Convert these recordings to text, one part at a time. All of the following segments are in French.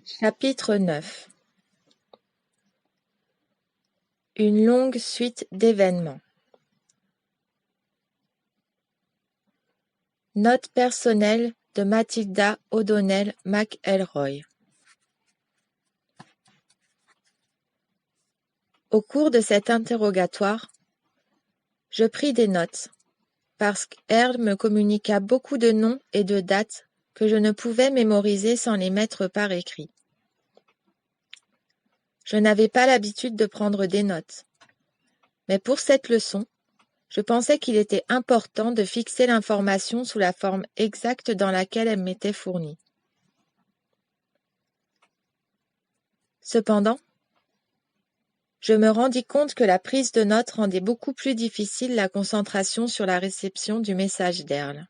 Chapitre 9. Une longue suite d'événements. Note personnelle de Matilda O'Donnell McElroy. Au cours de cet interrogatoire, je pris des notes, parce qu'Earl me communiqua beaucoup de noms et de dates que je ne pouvais mémoriser sans les mettre par écrit. Je n'avais pas l'habitude de prendre des notes, mais pour cette leçon, je pensais qu'il était important de fixer l'information sous la forme exacte dans laquelle elle m'était fournie. Cependant, je me rendis compte que la prise de notes rendait beaucoup plus difficile la concentration sur la réception du message d'Earl.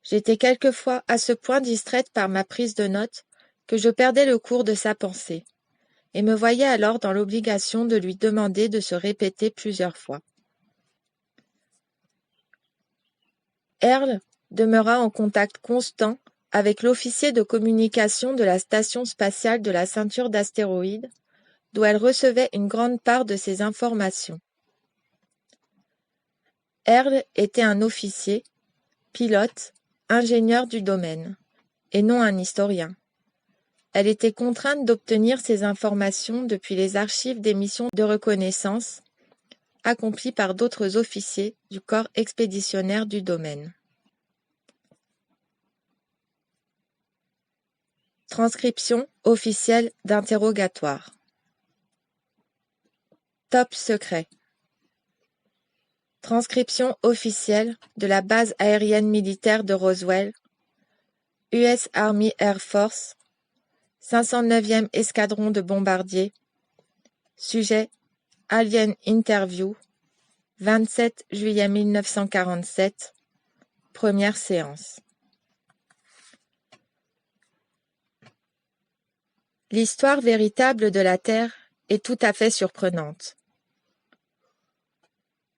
J'étais quelquefois à ce point distraite par ma prise de notes que je perdais le cours de sa pensée, et me voyais alors dans l'obligation de lui demander de se répéter plusieurs fois. Earl demeura en contact constant avec l'officier de communication de la station spatiale de la ceinture d'astéroïdes, d'où elle recevait une grande part de ses informations. Earl était un officier, pilote, ingénieur du domaine, et non un historien. Elle était contrainte d'obtenir ces informations depuis les archives des missions de reconnaissance accomplies par d'autres officiers du corps expéditionnaire du domaine. Transcription officielle d'interrogatoire. Top secret. Transcription officielle de la base aérienne militaire de Roswell, US Army Air Force, 509e escadron de bombardiers. Sujet Alien Interview, 27 juillet 1947, première séance. L'histoire véritable de la Terre est tout à fait surprenante.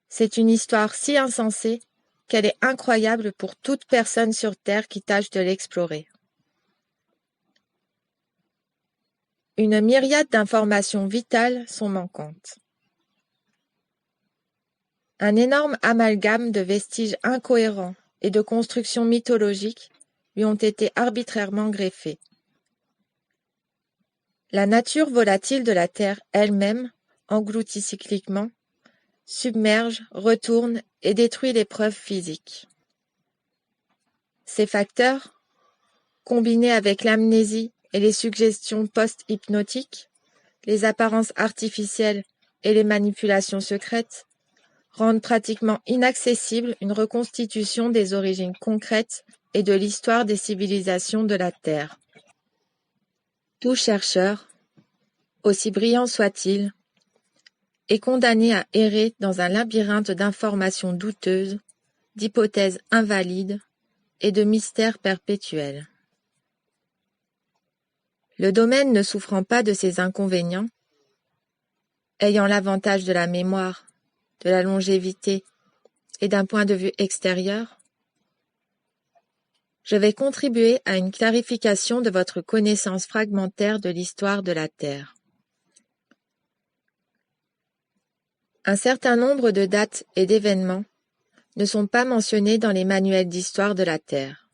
C'est une histoire si insensée qu'elle est incroyable pour toute personne sur Terre qui tâche de l'explorer. Une myriade d'informations vitales sont manquantes. Un énorme amalgame de vestiges incohérents et de constructions mythologiques lui ont été arbitrairement greffés. La nature volatile de la Terre elle-même engloutit cycliquement, submerge, retourne et détruit les preuves physiques. Ces facteurs, combinés avec l'amnésie et les suggestions post-hypnotiques, les apparences artificielles et les manipulations secrètes, rendent pratiquement inaccessible une reconstitution des origines concrètes et de l'histoire des civilisations de la Terre. Tout chercheur, aussi brillant soit-il, est condamné à errer dans un labyrinthe d'informations douteuses, d'hypothèses invalides et de mystères perpétuels. Le domaine ne souffrant pas de ces inconvénients, ayant l'avantage de la mémoire, de la longévité et d'un point de vue extérieur, je vais contribuer à une clarification de votre connaissance fragmentaire de l'histoire de la Terre. Un certain nombre de dates et d'événements ne sont pas mentionnés dans les manuels d'histoire de la Terre.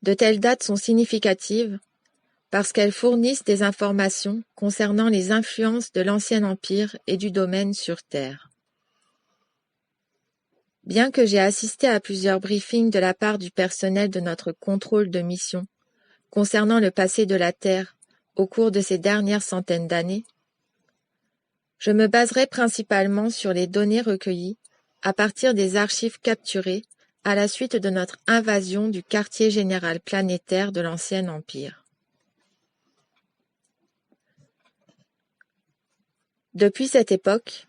De telles dates sont significatives parce qu'elles fournissent des informations concernant les influences de l'Ancien Empire et du domaine sur Terre. Bien que j'ai assisté à plusieurs briefings de la part du personnel de notre contrôle de mission concernant le passé de la Terre au cours de ces dernières centaines d'années, je me baserai principalement sur les données recueillies à partir des archives capturées à la suite de notre invasion du quartier général planétaire de l'Ancien Empire. Depuis cette époque,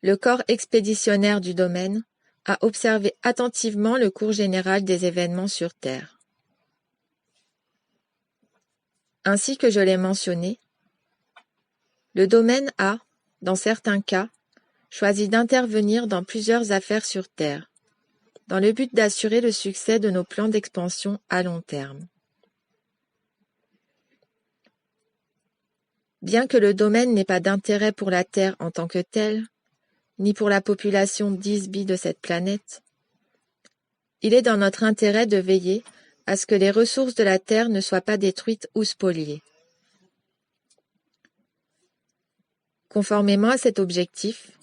le corps expéditionnaire du domaine a observé attentivement le cours général des événements sur Terre. Ainsi que je l'ai mentionné, le domaine a, dans certains cas, choisi d'intervenir dans plusieurs affaires sur Terre, dans le but d'assurer le succès de nos plans d'expansion à long terme. Bien que le domaine n'ait pas d'intérêt pour la Terre en tant que telle, ni pour la population d'Isby de cette planète, il est dans notre intérêt de veiller à ce que les ressources de la Terre ne soient pas détruites ou spoliées. Conformément à cet objectif,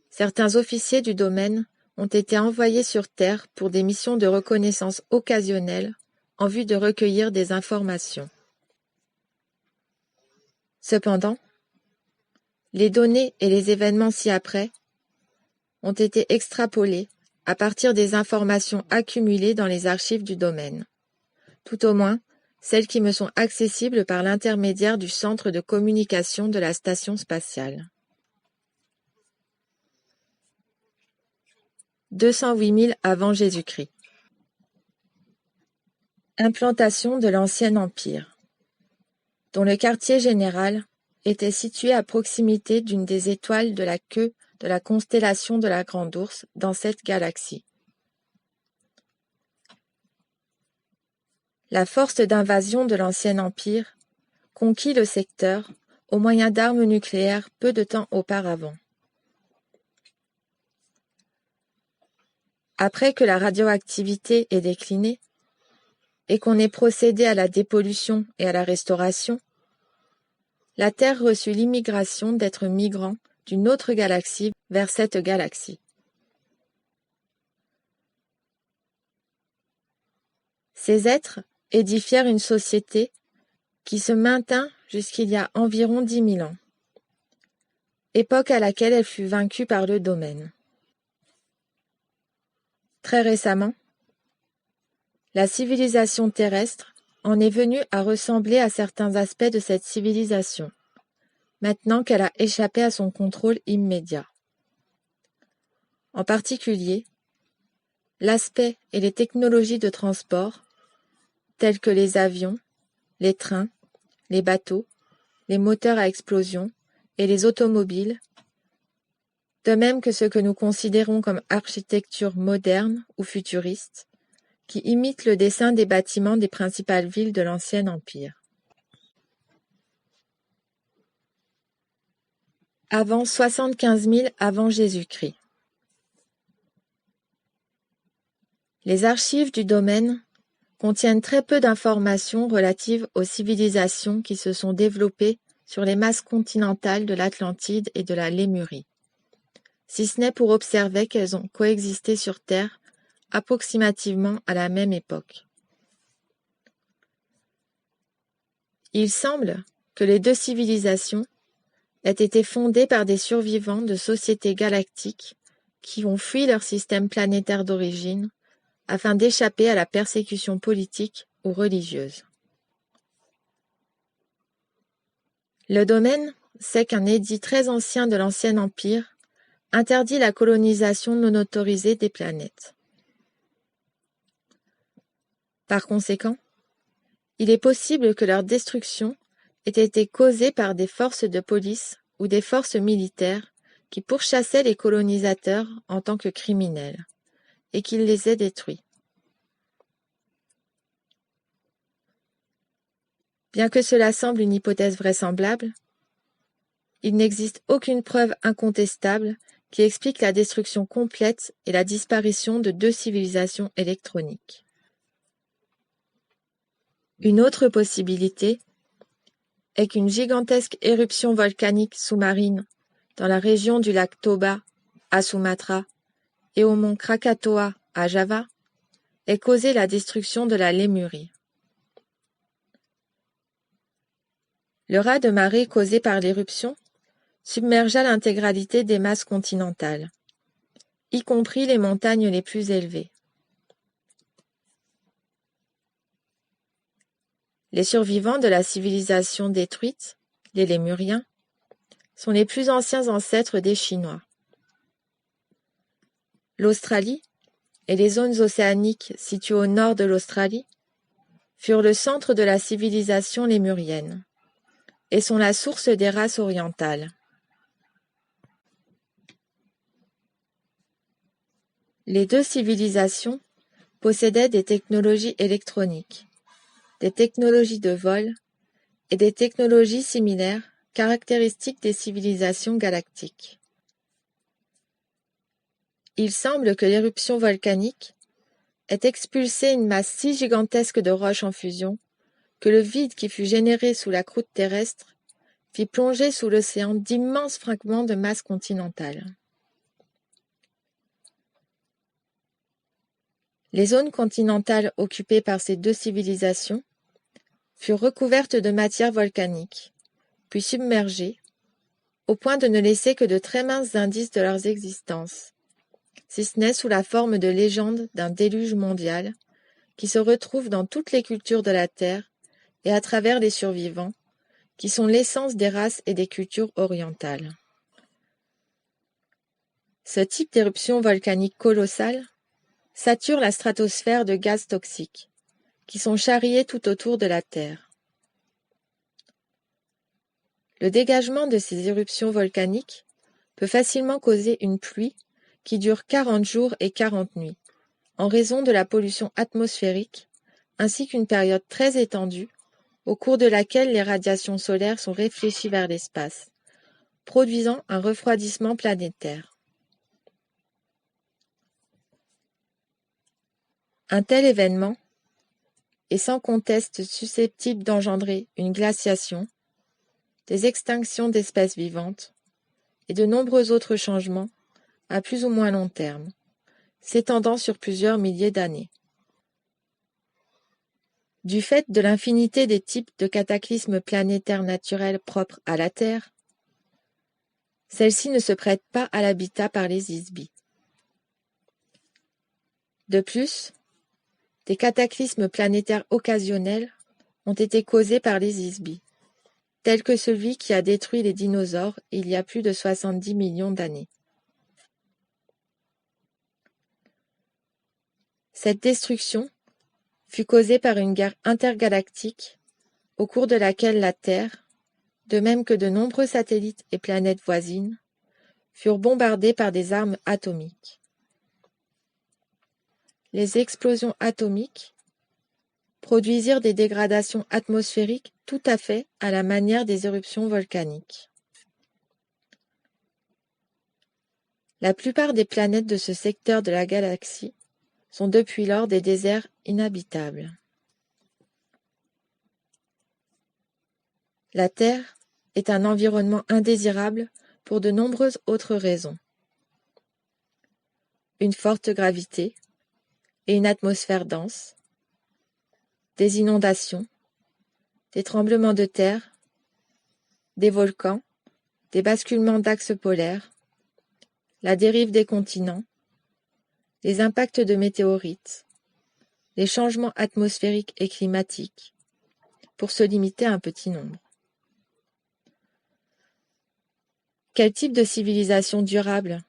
certains officiers du domaine ont été envoyés sur Terre pour des missions de reconnaissance occasionnelles en vue de recueillir des informations. Cependant, les données et les événements ci-après ont été extrapolés à partir des informations accumulées dans les archives du domaine, tout au moins celles qui me sont accessibles par l'intermédiaire du centre de communication de la station spatiale. 208 000 avant Jésus-Christ. Implantation de l'ancien empire, dont le quartier général était situé à proximité d'une des étoiles de la queue de la constellation de la Grande Ourse dans cette galaxie. La force d'invasion de l'ancien empire conquit le secteur au moyen d'armes nucléaires peu de temps auparavant. Après que la radioactivité ait décliné et qu'on ait procédé à la dépollution et à la restauration, la Terre reçut l'immigration d'êtres migrants d'une autre galaxie vers cette galaxie. Ces êtres édifièrent une société qui se maintint jusqu'il y a environ 10 000 ans, époque à laquelle elle fut vaincue par le domaine. Très récemment, la civilisation terrestre en est venue à ressembler à certains aspects de cette civilisation, maintenant qu'elle a échappé à son contrôle immédiat. En particulier, l'aspect et les technologies de transport, tels que les avions, les trains, les bateaux, les moteurs à explosion et les automobiles, de même que ce que nous considérons comme architecture moderne ou futuriste, qui imite le dessin des bâtiments des principales villes de l'ancien empire. Avant 75 000 avant Jésus-Christ. Les archives du domaine contiennent très peu d'informations relatives aux civilisations qui se sont développées sur les masses continentales de l'Atlantide et de la Lémurie, si ce n'est pour observer qu'elles ont coexisté sur Terre approximativement à la même époque. Il semble que les deux civilisations aient été fondées par des survivants de sociétés galactiques qui ont fui leur système planétaire d'origine afin d'échapper à la persécution politique ou religieuse. Le domaine sait qu'un édit très ancien de l'Ancien Empire interdit la colonisation non autorisée des planètes. Par conséquent, il est possible que leur destruction ait été causée par des forces de police ou des forces militaires qui pourchassaient les colonisateurs en tant que criminels, et qu'ils les aient détruits. Bien que cela semble une hypothèse vraisemblable, il n'existe aucune preuve incontestable qui explique la destruction complète et la disparition de deux civilisations électroniques. Une autre possibilité est qu'une gigantesque éruption volcanique sous-marine dans la région du lac Toba à Sumatra et au mont Krakatoa à Java ait causé la destruction de la Lémurie. Le raz de marée causé par l'éruption submergea l'intégralité des masses continentales, y compris les montagnes les plus élevées. Les survivants de la civilisation détruite, les Lémuriens, sont les plus anciens ancêtres des Chinois. L'Australie et les zones océaniques situées au nord de l'Australie furent le centre de la civilisation lémurienne et sont la source des races orientales. Les deux civilisations possédaient des technologies électroniques, des technologies de vol et des technologies similaires caractéristiques des civilisations galactiques. Il semble que l'éruption volcanique ait expulsé une masse si gigantesque de roches en fusion que le vide qui fut généré sous la croûte terrestre fit plonger sous l'océan d'immenses fragments de masse continentale. Les zones continentales occupées par ces deux civilisations furent recouvertes de matière volcanique, puis submergées, au point de ne laisser que de très minces indices de leur existence, si ce n'est sous la forme de légendes d'un déluge mondial, qui se retrouvent dans toutes les cultures de la Terre et à travers les survivants, qui sont l'essence des races et des cultures orientales. Ce type d'éruption volcanique colossale sature la stratosphère de gaz toxiques, qui sont charriés tout autour de la Terre. Le dégagement de ces éruptions volcaniques peut facilement causer une pluie qui dure 40 jours et 40 nuits, en raison de la pollution atmosphérique, ainsi qu'une période très étendue, au cours de laquelle les radiations solaires sont réfléchies vers l'espace, produisant un refroidissement planétaire. Un tel événement est sans conteste susceptible d'engendrer une glaciation, des extinctions d'espèces vivantes et de nombreux autres changements à plus ou moins long terme, s'étendant sur plusieurs milliers d'années. Du fait de l'infinité des types de cataclysmes planétaires naturels propres à la Terre, celle-ci ne se prête pas à l'habitat par les isbies. De plus, des cataclysmes planétaires occasionnels ont été causés par les isbies, tels que celui qui a détruit les dinosaures il y a plus de 70 millions d'années. Cette destruction fut causée par une guerre intergalactique au cours de laquelle la Terre, de même que de nombreux satellites et planètes voisines, furent bombardés par des armes atomiques. Les explosions atomiques produisirent des dégradations atmosphériques tout à fait à la manière des éruptions volcaniques. La plupart des planètes de ce secteur de la galaxie sont depuis lors des déserts inhabitables. La Terre est un environnement indésirable pour de nombreuses autres raisons. Une forte gravité et une atmosphère dense, des inondations, des tremblements de terre, des volcans, des basculements d'axes polaires, la dérive des continents, les impacts de météorites, les changements atmosphériques et climatiques, pour se limiter à un petit nombre. Quel type de civilisation durable,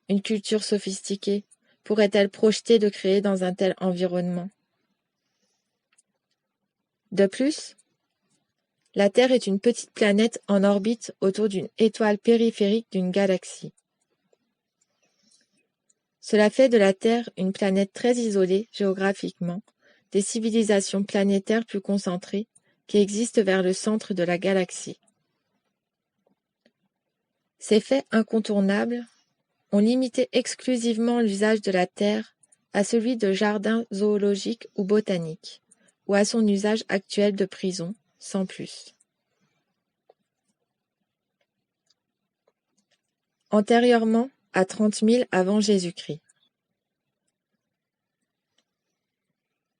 une culture sophistiquée, pourrait-elle projeter de créer dans un tel environnement? De plus, la Terre est une petite planète en orbite autour d'une étoile périphérique d'une galaxie. Cela fait de la Terre une planète très isolée géographiquement des civilisations planétaires plus concentrées qui existent vers le centre de la galaxie. Ces faits incontournables ont limité exclusivement l'usage de la Terre à celui de jardin zoologique ou botanique, ou à son usage actuel de prison, sans plus. Antérieurement à 30 000 avant Jésus-Christ.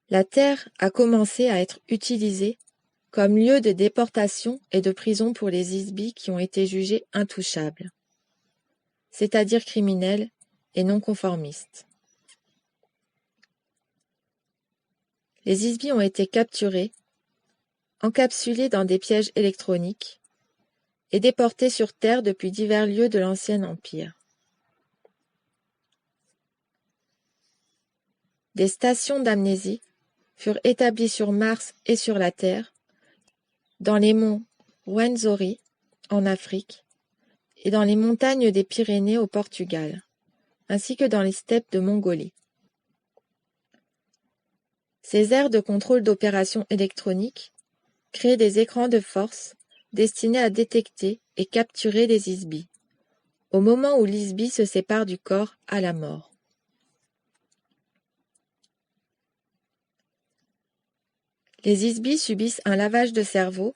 La Terre a commencé à être utilisée comme lieu de déportation et de prison pour les isbies qui ont été jugés intouchables, c'est-à-dire criminels et non conformistes. Les isbies ont été capturés, encapsulés dans des pièges électroniques et déportés sur Terre depuis divers lieux de l'Ancien Empire. Des stations d'amnésie furent établies sur Mars et sur la Terre, dans les monts Ruwenzori en Afrique et dans les montagnes des Pyrénées au Portugal, ainsi que dans les steppes de Mongolie. Ces aires de contrôle d'opérations électroniques créent des écrans de force destinés à détecter et capturer les isbies, au moment où l'isbie se sépare du corps à la mort. Les isbies subissent un lavage de cerveau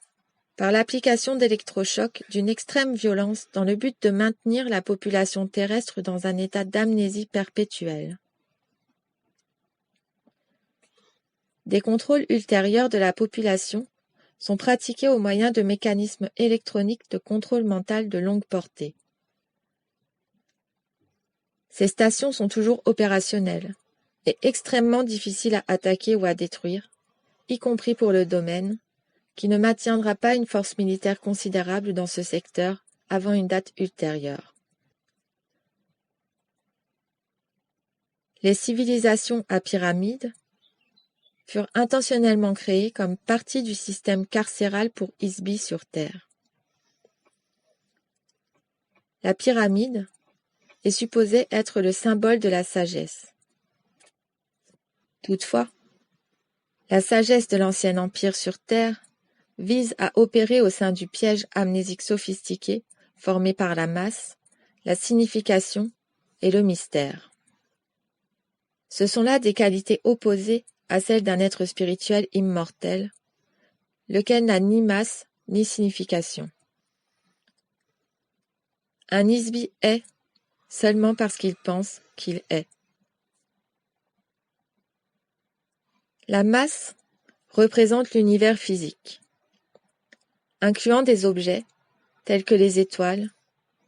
par l'application d'électrochocs d'une extrême violence dans le but de maintenir la population terrestre dans un état d'amnésie perpétuelle. Des contrôles ultérieurs de la population sont pratiqués au moyen de mécanismes électroniques de contrôle mental de longue portée. Ces stations sont toujours opérationnelles et extrêmement difficiles à attaquer ou à détruire, y compris pour le domaine, qui ne maintiendra pas une force militaire considérable dans ce secteur avant une date ultérieure. Les civilisations à pyramides furent intentionnellement créées comme partie du système carcéral pour isbies sur Terre. La pyramide est supposée être le symbole de la sagesse. Toutefois, la sagesse de l'ancien empire sur Terre vise à opérer au sein du piège amnésique sophistiqué formé par la masse, la signification et le mystère. Ce sont là des qualités opposées à celles d'un être spirituel immortel, lequel n'a ni masse ni signification. Un isbi est seulement parce qu'il pense qu'il est. La masse représente l'univers physique, incluant des objets tels que les étoiles,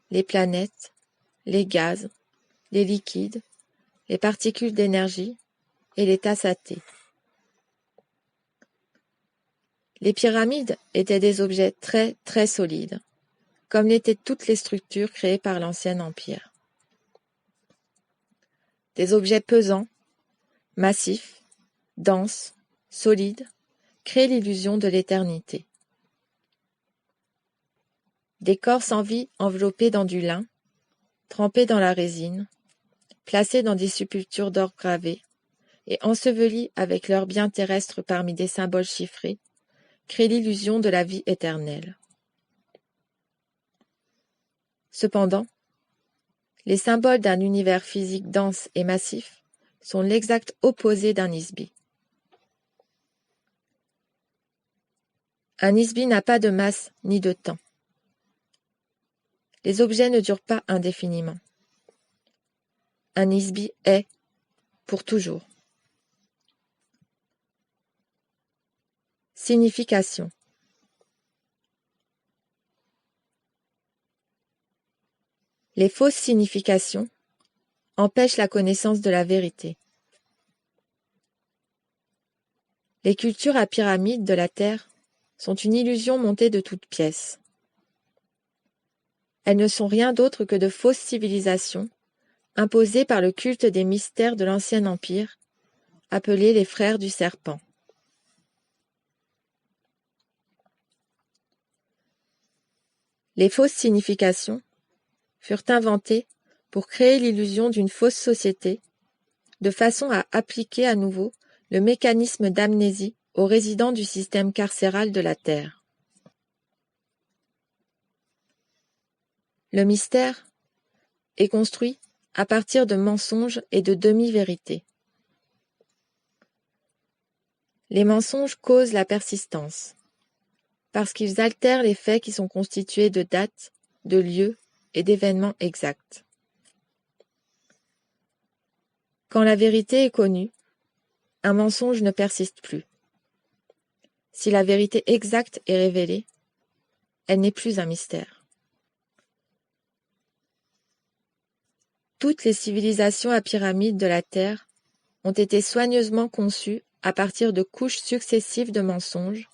les planètes, les gaz, les liquides, les particules d'énergie et les tasses athées. Les pyramides étaient des objets très très solides, comme l'étaient toutes les structures créées par l'ancien empire. Des objets pesants, massifs, denses, solides, créent l'illusion de l'éternité. Des corps sans vie enveloppés dans du lin, trempés dans la résine, placés dans des sépultures d'or gravées et ensevelis avec leurs biens terrestres parmi des symboles chiffrés, créent l'illusion de la vie éternelle. Cependant, les symboles d'un univers physique dense et massif sont l'exact opposé d'un isbi. Un isbi n'a pas de masse ni de temps. Les objets ne durent pas indéfiniment. Un isbi est pour toujours. Signification. Les fausses significations empêchent la connaissance de la vérité. Les cultures à pyramide de la Terre sont une illusion montée de toutes pièces. Elles ne sont rien d'autre que de fausses civilisations imposées par le culte des mystères de l'ancien empire, appelés les frères du serpent. Les fausses significations furent inventées pour créer l'illusion d'une fausse société, de façon à appliquer à nouveau le mécanisme d'amnésie aux résidents du système carcéral de la Terre. Le mystère est construit à partir de mensonges et de demi-vérités. Les mensonges causent la persistance, parce qu'ils altèrent les faits qui sont constitués de dates, de lieux et d'événements exacts. Quand la vérité est connue, un mensonge ne persiste plus. Si la vérité exacte est révélée, elle n'est plus un mystère. Toutes les civilisations à pyramide de la Terre ont été soigneusement conçues à partir de couches successives de mensonges,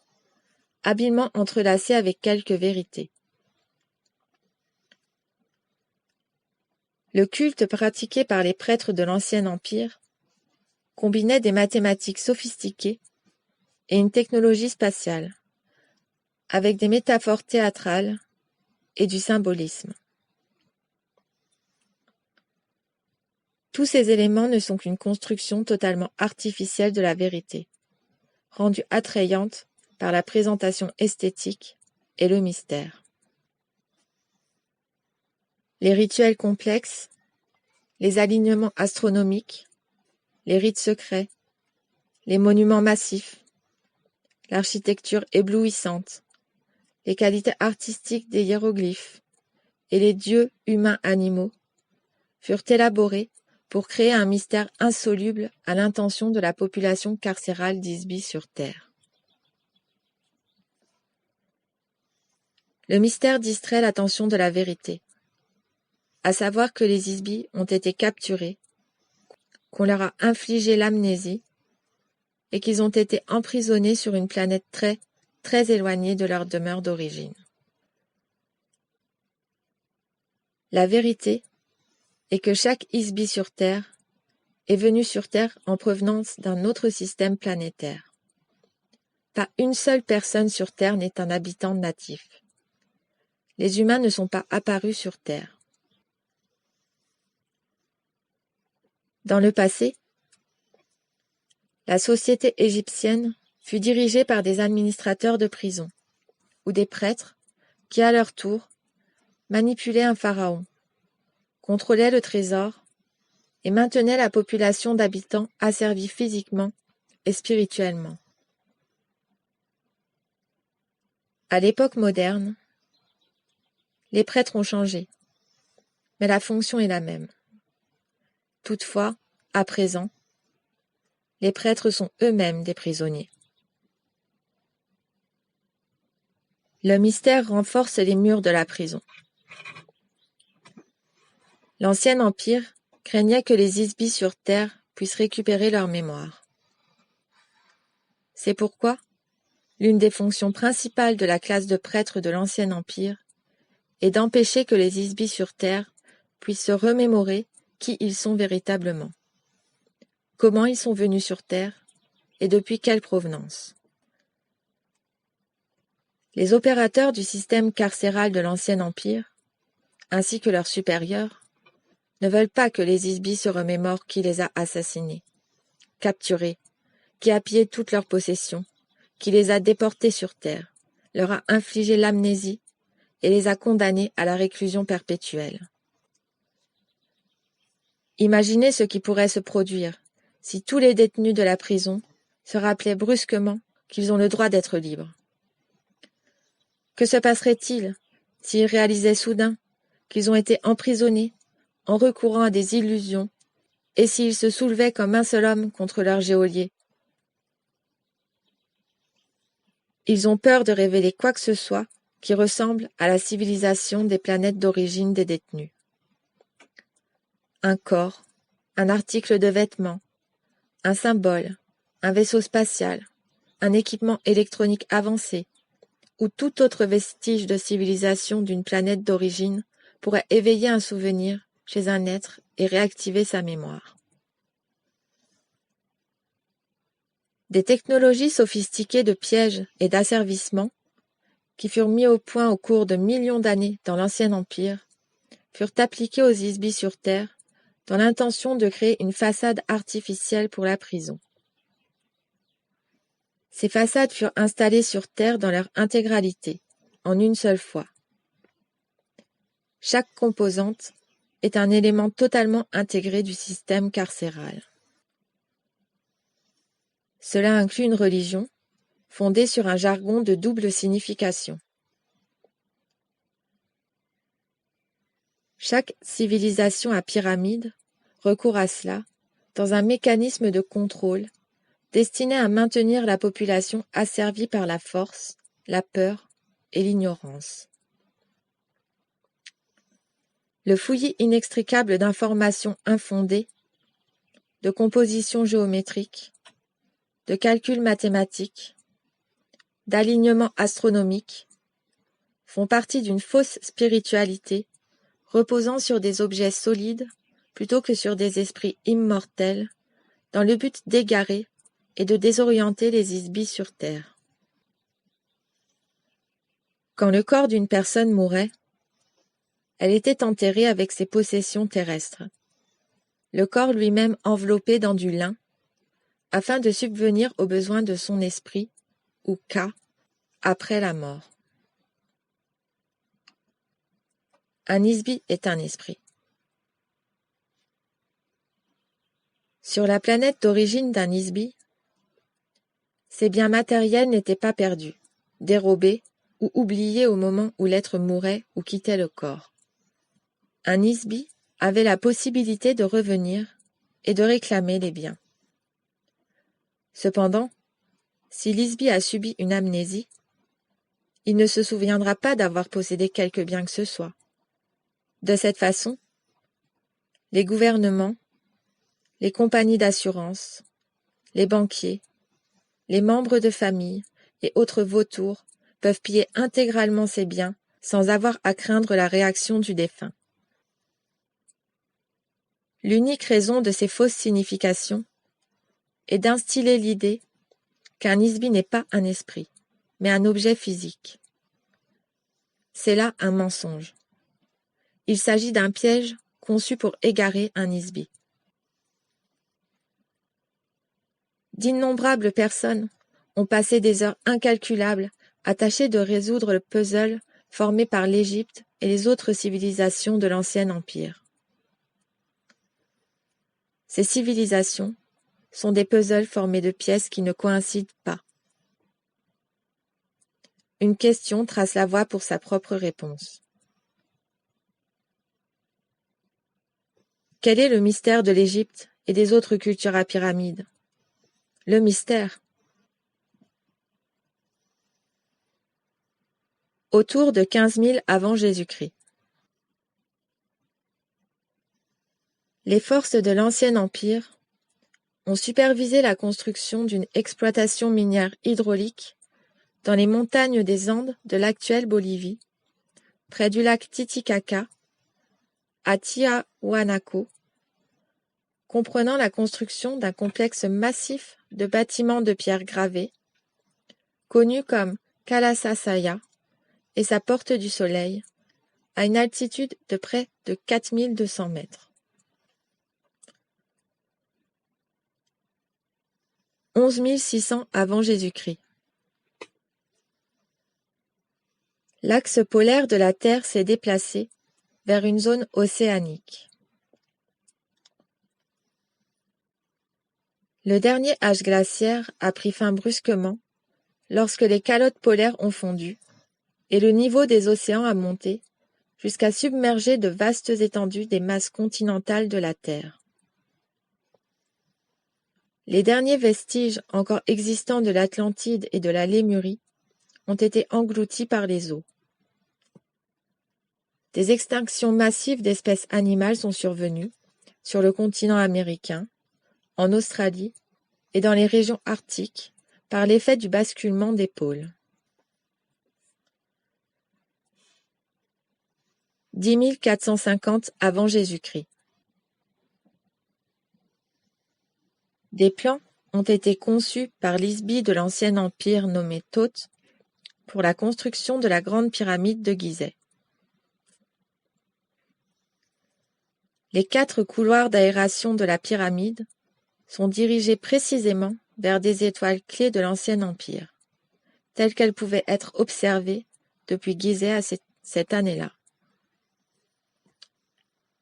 habilement entrelacées avec quelques vérités. Le culte pratiqué par les prêtres de l'Ancien Empire combinait des mathématiques sophistiquées et une technologie spatiale, avec des métaphores théâtrales et du symbolisme. Tous ces éléments ne sont qu'une construction totalement artificielle de la vérité, rendue attrayante par la présentation esthétique et le mystère. Les rituels complexes, les alignements astronomiques, les rites secrets, les monuments massifs, l'architecture éblouissante, les qualités artistiques des hiéroglyphes et les dieux humains animaux furent élaborés pour créer un mystère insoluble à l'intention de la population carcérale d'Isby sur Terre. Le mystère distrait l'attention de la vérité, à savoir que les Isby ont été capturés, qu'on leur a infligé l'amnésie et qu'ils ont été emprisonnés sur une planète très, très éloignée de leur demeure d'origine. La vérité est que chaque Isby sur Terre est venu sur Terre en provenance d'un autre système planétaire. Pas une seule personne sur Terre n'est un habitant natif. Les humains ne sont pas apparus sur Terre. Dans le passé, la société égyptienne fut dirigée par des administrateurs de prison ou des prêtres qui, à leur tour, manipulaient un pharaon, contrôlaient le trésor et maintenaient la population d'habitants asservis physiquement et spirituellement. À l'époque moderne, les prêtres ont changé, mais la fonction est la même. Toutefois, à présent, les prêtres sont eux-mêmes des prisonniers. Le mystère renforce les murs de la prison. L'Ancien Empire craignait que les Isbis sur Terre puissent récupérer leur mémoire. C'est pourquoi l'une des fonctions principales de la classe de prêtres de l'Ancien Empire est d'empêcher que les Isbis sur Terre puissent se remémorer qui ils sont véritablement, comment ils sont venus sur Terre et depuis quelle provenance. Les opérateurs du système carcéral de l'Ancien Empire, ainsi que leurs supérieurs, ne veulent pas que les Isbis se remémorent qui les a assassinés, capturés, qui a pillé toutes leurs possessions, qui les a déportés sur Terre, leur a infligé l'amnésie et les a condamnés à la réclusion perpétuelle. Imaginez ce qui pourrait se produire si tous les détenus de la prison se rappelaient brusquement qu'ils ont le droit d'être libres. Que se passerait-il s'ils réalisaient soudain qu'ils ont été emprisonnés en recourant à des illusions et s'ils se soulevaient comme un seul homme contre leur geôlier? Ils ont peur de révéler quoi que ce soit qui ressemble à la civilisation des planètes d'origine des détenus. Un corps, un article de vêtement, un symbole, un vaisseau spatial, un équipement électronique avancé, ou tout autre vestige de civilisation d'une planète d'origine pourrait éveiller un souvenir chez un être et réactiver sa mémoire. Des technologies sophistiquées de pièges et d'asservissement, qui furent mis au point au cours de millions d'années dans l'Ancien Empire, furent appliquées aux Isbis sur Terre dans l'intention de créer une façade artificielle pour la prison. Ces façades furent installées sur Terre dans leur intégralité, en une seule fois. Chaque composante est un élément totalement intégré du système carcéral. Cela inclut une religion, fondée sur un jargon de double signification. Chaque civilisation à pyramide recourt à cela dans un mécanisme de contrôle destiné à maintenir la population asservie par la force, la peur et l'ignorance. Le fouillis inextricable d'informations infondées, de composition géométrique, de calculs mathématiques, d'alignements astronomiques, font partie d'une fausse spiritualité reposant sur des objets solides plutôt que sur des esprits immortels, dans le but d'égarer et de désorienter les Isbis sur Terre. Quand le corps d'une personne mourait, elle était enterrée avec ses possessions terrestres. le corps lui-même enveloppé dans du lin, afin de subvenir aux besoins de son esprit, ou Ka, après la mort. Un Nisbi est un esprit. Sur la planète d'origine d'un Nisbi, ses biens matériels n'étaient pas perdus, dérobés ou oubliés au moment où l'être mourait ou quittait le corps. Un Nisbi avait la possibilité de revenir et de réclamer les biens. Cependant, si l'Isbi a subi une amnésie, il ne se souviendra pas d'avoir possédé quelque bien que ce soit. De cette façon, les gouvernements, les compagnies d'assurance, les banquiers, les membres de famille et autres vautours peuvent piller intégralement ces biens sans avoir à craindre la réaction du défunt. L'unique raison de ces fausses significations est d'instiller l'idée qu'un Nisbi n'est pas un esprit, mais un objet physique. C'est là un mensonge. Il s'agit d'un piège conçu pour égarer un Nisbi. D'innombrables personnes ont passé des heures incalculables à tâcher de résoudre le puzzle formé par l'Égypte et les autres civilisations de l'ancien empire. Ces civilisations sont des puzzles formés de pièces qui ne coïncident pas. Une question trace la voie pour sa propre réponse. Quel est le mystère de l'Égypte et des autres cultures à pyramides? Le mystère. Autour de 15 000 avant Jésus-Christ. Les forces de l'Ancien Empire ont supervisé la construction d'une exploitation minière hydraulique dans les montagnes des Andes de l'actuelle Bolivie, près du lac Titicaca, à Tiahuanaco, comprenant la construction d'un complexe massif de bâtiments de pierre gravée, connu comme Calasasaya, et sa porte du Soleil, à une altitude de près de 4200 mètres. 11 600 avant Jésus-Christ. L'axe polaire de la Terre s'est déplacé vers une zone océanique. Le dernier âge glaciaire a pris fin brusquement lorsque les calottes polaires ont fondu et le niveau des océans a monté jusqu'à submerger de vastes étendues des masses continentales de la Terre. Les derniers vestiges encore existants de l'Atlantide et de la Lémurie ont été engloutis par les eaux. Des extinctions massives d'espèces animales sont survenues sur le continent américain, en Australie et dans les régions arctiques par l'effet du basculement des pôles. 10 450 avant Jésus-Christ. Des plans ont été conçus par l'Isbi de l'ancien empire nommé Thoth pour la construction de la grande pyramide de Gizeh. Les 4 couloirs d'aération de la pyramide sont dirigés précisément vers des étoiles clés de l'ancien empire, telles qu'elles pouvaient être observées depuis Gizeh à cette année-là.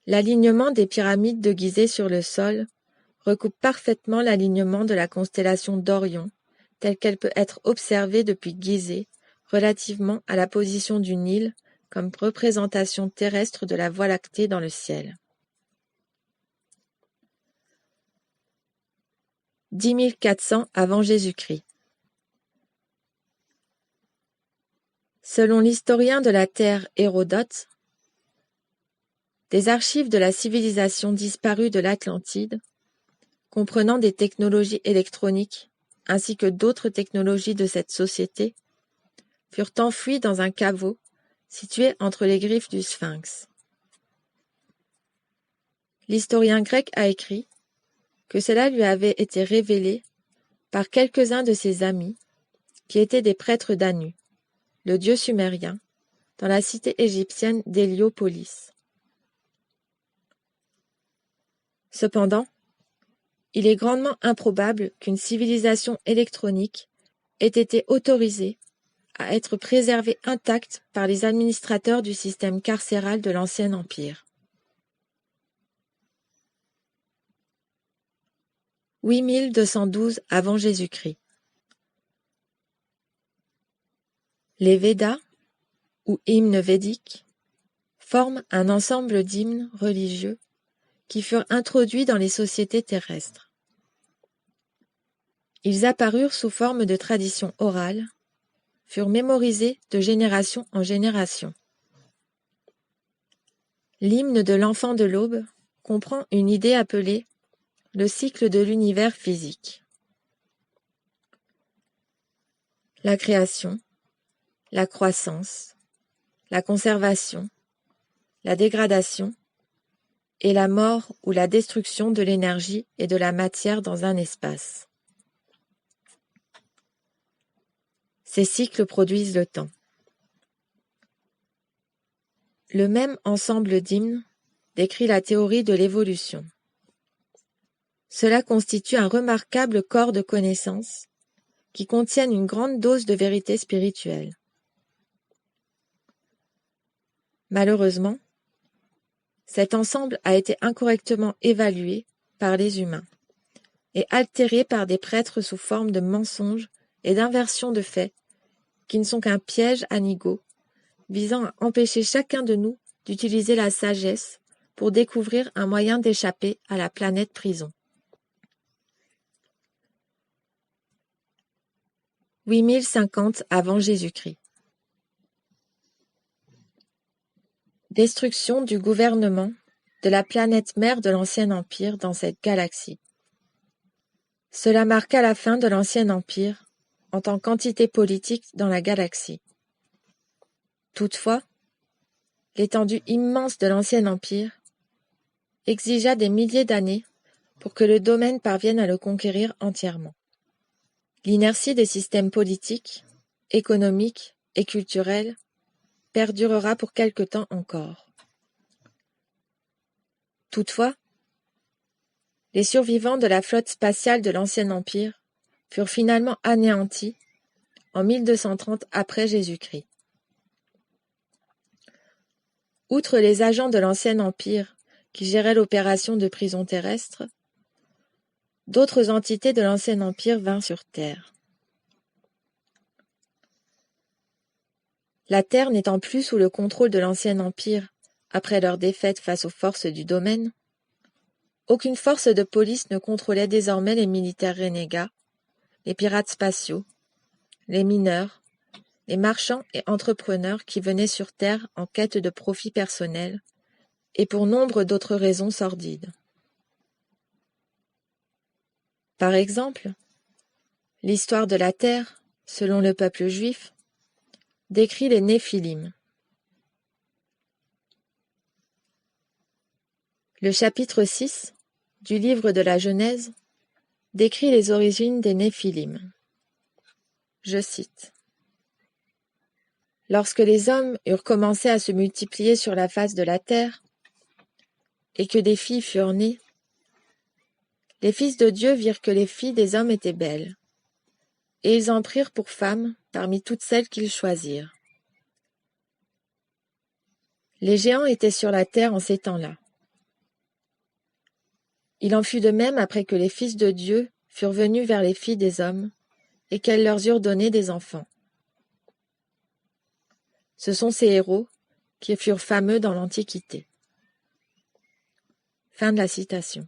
L'alignement des pyramides de Gizeh sur le sol recoupe parfaitement l'alignement de la constellation d'Orion, telle qu'elle peut être observée depuis Gizeh relativement à la position du Nil comme représentation terrestre de la Voie lactée dans le ciel. 10 400 avant Jésus-Christ. Selon l'historien de la Terre Hérodote, des archives de la civilisation disparue de l'Atlantide, comprenant des technologies électroniques ainsi que d'autres technologies de cette société, furent enfouies dans un caveau situé entre les griffes du Sphinx. L'historien grec a écrit que cela lui avait été révélé par quelques-uns de ses amis qui étaient des prêtres d'Anu, le dieu sumérien, dans la cité égyptienne d'Héliopolis. Cependant, il est grandement improbable qu'une civilisation électronique ait été autorisée à être préservée intacte par les administrateurs du système carcéral de l'Ancien Empire. 8212 avant Jésus-Christ. Les Védas, ou hymnes védiques, forment un ensemble d'hymnes religieux qui furent introduits dans les sociétés terrestres. Ils apparurent sous forme de traditions orales, furent mémorisés de génération en génération. L'hymne de l'enfant de l'aube comprend une idée appelée le cycle de l'univers physique. La création, la croissance, la conservation, la dégradation et la mort ou la destruction de l'énergie et de la matière dans un espace. Ces cycles produisent le temps. Le même ensemble d'hymnes décrit la théorie de l'évolution. Cela constitue un remarquable corps de connaissances qui contiennent une grande dose de vérité spirituelle. Malheureusement, cet ensemble a été incorrectement évalué par les humains et altéré par des prêtres sous forme de mensonges et d'inversions de faits qui ne sont qu'un piège à nigaud visant à empêcher chacun de nous d'utiliser la sagesse pour découvrir un moyen d'échapper à la planète prison. 8050 avant Jésus-Christ. Destruction du gouvernement de la planète mère de l'Ancien Empire dans cette galaxie. Cela marqua la fin de l'Ancien Empire en tant qu'entité politique dans la galaxie. Toutefois, l'étendue immense de l'Ancien Empire exigea des milliers d'années pour que le domaine parvienne à le conquérir entièrement. L'inertie des systèmes politiques, économiques et culturels perdurera pour quelque temps encore. Toutefois, les survivants de la flotte spatiale de l'Ancien Empire furent finalement anéantis en 1230 après Jésus-Christ. Outre les agents de l'Ancien Empire qui géraient l'opération de prison terrestre, d'autres entités de l'Ancien Empire vinrent sur Terre. La Terre n'étant plus sous le contrôle de l'Ancien Empire après leur défaite face aux forces du domaine, aucune force de police ne contrôlait désormais les militaires renégats, les pirates spatiaux, les mineurs, les marchands et entrepreneurs qui venaient sur Terre en quête de profit personnel et pour nombre d'autres raisons sordides. Par exemple, l'histoire de la Terre, selon le peuple juif, décrit les Néphilim. Le chapitre 6 du livre de la Genèse décrit les origines des Néphilim. Je cite. Lorsque les hommes eurent commencé à se multiplier sur la face de la terre, et que des filles furent nées, les fils de Dieu virent que les filles des hommes étaient belles, et ils en prirent pour femmes parmi toutes celles qu'ils choisirent. Les géants étaient sur la terre en ces temps-là. Il en fut de même après que les fils de Dieu furent venus vers les filles des hommes, et qu'elles leur eurent donné des enfants. Ce sont ces héros qui furent fameux dans l'Antiquité. Fin de la citation.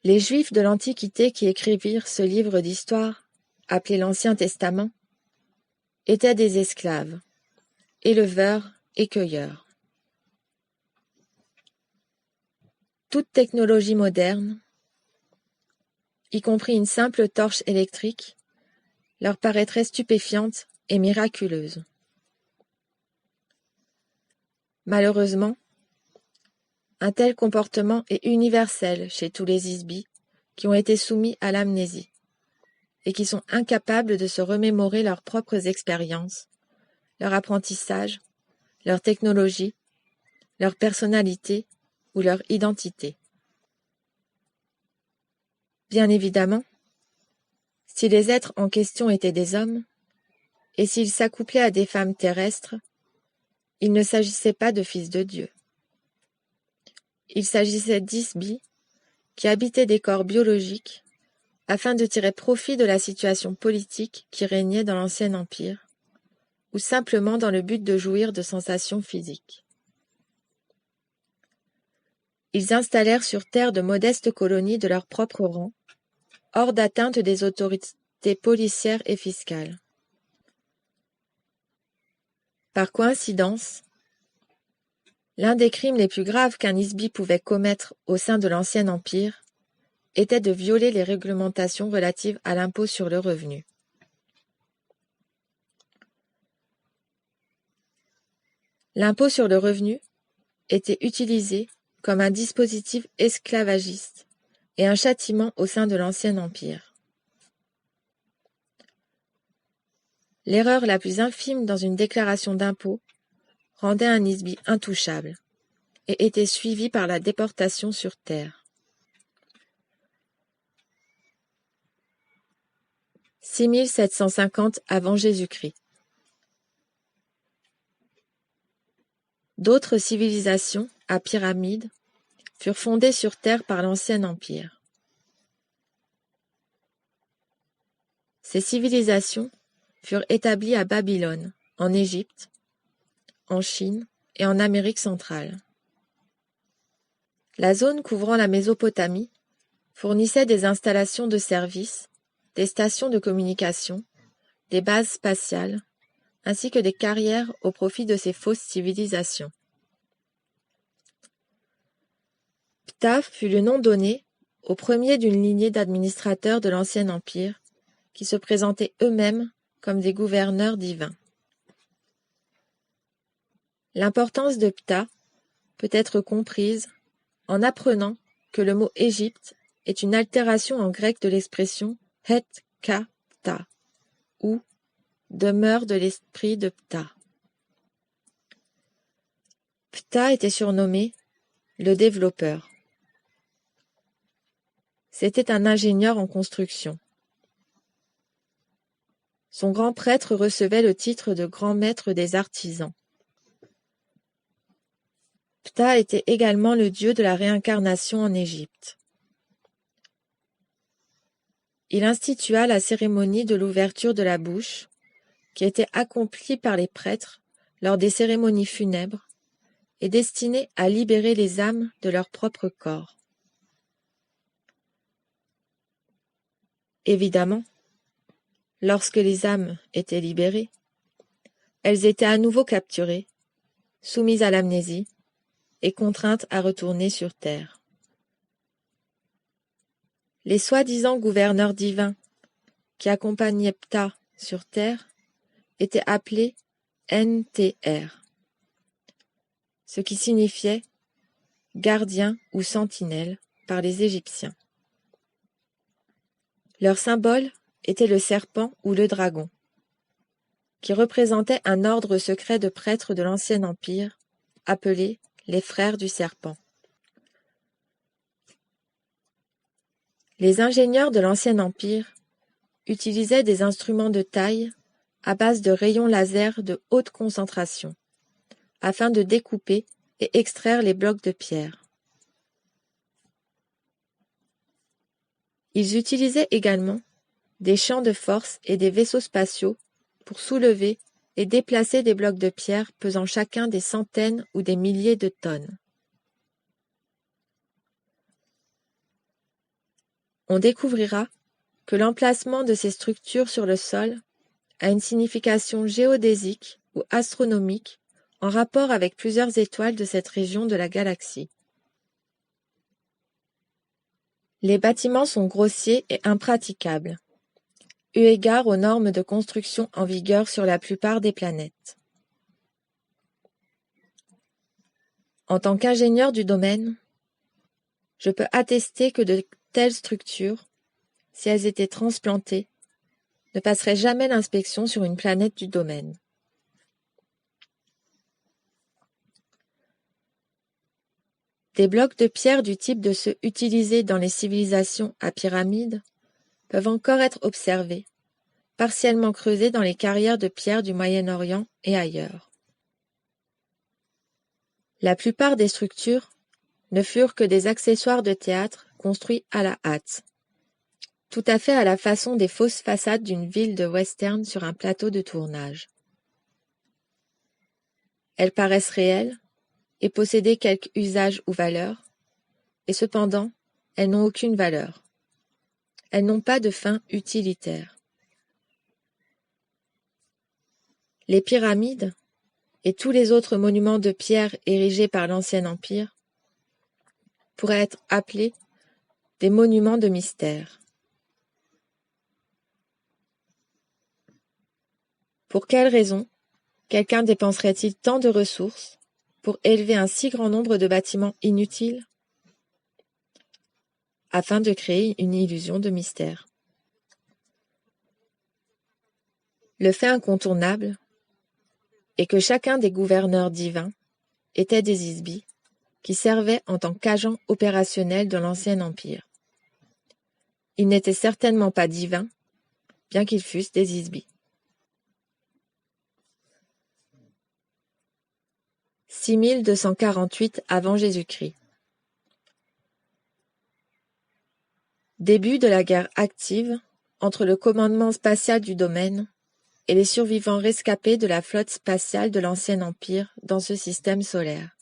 Les Juifs de l'Antiquité qui écrivirent ce livre d'histoire, appelé l'Ancien Testament, étaient des esclaves, éleveurs et cueilleurs. Toute technologie moderne, y compris une simple torche électrique, leur paraîtrait stupéfiante et miraculeuse. Malheureusement, un tel comportement est universel chez tous les Isbis qui ont été soumis à l'amnésie et qui sont incapables de se remémorer leurs propres expériences, leur apprentissage, leur technologie, leur personnalité ou leur identité. Bien évidemment, si les êtres en question étaient des hommes, et s'ils s'accouplaient à des femmes terrestres, il ne s'agissait pas de fils de Dieu. Il s'agissait d'isbis qui habitaient des corps biologiques afin de tirer profit de la situation politique qui régnait dans l'Ancien Empire, ou simplement dans le but de jouir de sensations physiques. Ils installèrent sur Terre de modestes colonies de leur propre rang, hors d'atteinte des autorités policières et fiscales. Par coïncidence, l'un des crimes les plus graves qu'un isbi pouvait commettre au sein de l'Ancien Empire était de violer les réglementations relatives à l'impôt sur le revenu. L'impôt sur le revenu était utilisé comme un dispositif esclavagiste et un châtiment au sein de l'Ancien Empire. L'erreur la plus infime dans une déclaration d'impôt rendait un isbi intouchable et était suivie par la déportation sur Terre. 6750 avant Jésus-Christ. D'autres civilisations, à pyramide, furent fondées sur Terre par l'Ancien Empire. Ces civilisations furent établies à Babylone, en Égypte, en Chine et en Amérique centrale. La zone couvrant la Mésopotamie fournissait des installations de services, des stations de communication, des bases spatiales, ainsi que des carrières au profit de ces fausses civilisations. Ptah fut le nom donné au premier d'une lignée d'administrateurs de l'Ancien Empire qui se présentaient eux-mêmes comme des gouverneurs divins. L'importance de Ptah peut être comprise en apprenant que le mot Égypte est une altération en grec de l'expression Het-Ka-Ptah, ou demeure de l'esprit de Ptah. Ptah était surnommé le développeur. C'était un ingénieur en construction. Son grand prêtre recevait le titre de grand maître des artisans. Ptah était également le dieu de la réincarnation en Égypte. Il institua la cérémonie de l'ouverture de la bouche, qui était accomplie par les prêtres lors des cérémonies funèbres et destinée à libérer les âmes de leur propre corps. Évidemment, lorsque les âmes étaient libérées, elles étaient à nouveau capturées, soumises à l'amnésie et contraintes à retourner sur Terre. Les soi-disant gouverneurs divins qui accompagnaient Ptah sur Terre étaient appelés NTR, ce qui signifiait gardien ou sentinelle par les Égyptiens. Leur symbole était le serpent ou le dragon, qui représentait un ordre secret de prêtres de l'Ancien Empire, appelés les Frères du Serpent. Les ingénieurs de l'Ancien Empire utilisaient des instruments de taille à base de rayons laser de haute concentration, afin de découper et extraire les blocs de pierre. Ils utilisaient également des champs de force et des vaisseaux spatiaux pour soulever et déplacer des blocs de pierre pesant chacun des centaines ou des milliers de tonnes. On découvrira que l'emplacement de ces structures sur le sol a une signification géodésique ou astronomique en rapport avec plusieurs étoiles de cette région de la galaxie. Les bâtiments sont grossiers et impraticables, eu égard aux normes de construction en vigueur sur la plupart des planètes. En tant qu'ingénieur du domaine, je peux attester que de telles structures, si elles étaient transplantées, ne passeraient jamais l'inspection sur une planète du domaine. Des blocs de pierre du type de ceux utilisés dans les civilisations à pyramides peuvent encore être observés, partiellement creusés dans les carrières de pierre du Moyen-Orient et ailleurs. La plupart des structures ne furent que des accessoires de théâtre construits à la hâte, tout à fait à la façon des fausses façades d'une ville de western sur un plateau de tournage. Elles paraissent réelles et posséder quelque usage ou valeur, et cependant, elles n'ont aucune valeur. Elles n'ont pas de fin utilitaire. Les pyramides et tous les autres monuments de pierre érigés par l'Ancien Empire pourraient être appelés des monuments de mystère. Pour quelle raison quelqu'un dépenserait-il tant de ressources pour élever un si grand nombre de bâtiments inutiles? Afin de créer une illusion de mystère. Le fait incontournable est que chacun des gouverneurs divins était des Isbis qui servaient en tant qu'agents opérationnels de l'Ancien Empire. Ils n'étaient certainement pas divins, bien qu'ils fussent des Isbis. 6248 avant Jésus-Christ. Début de la guerre active entre le commandement spatial du domaine et les survivants rescapés de la flotte spatiale de l'Ancien Empire dans ce système solaire.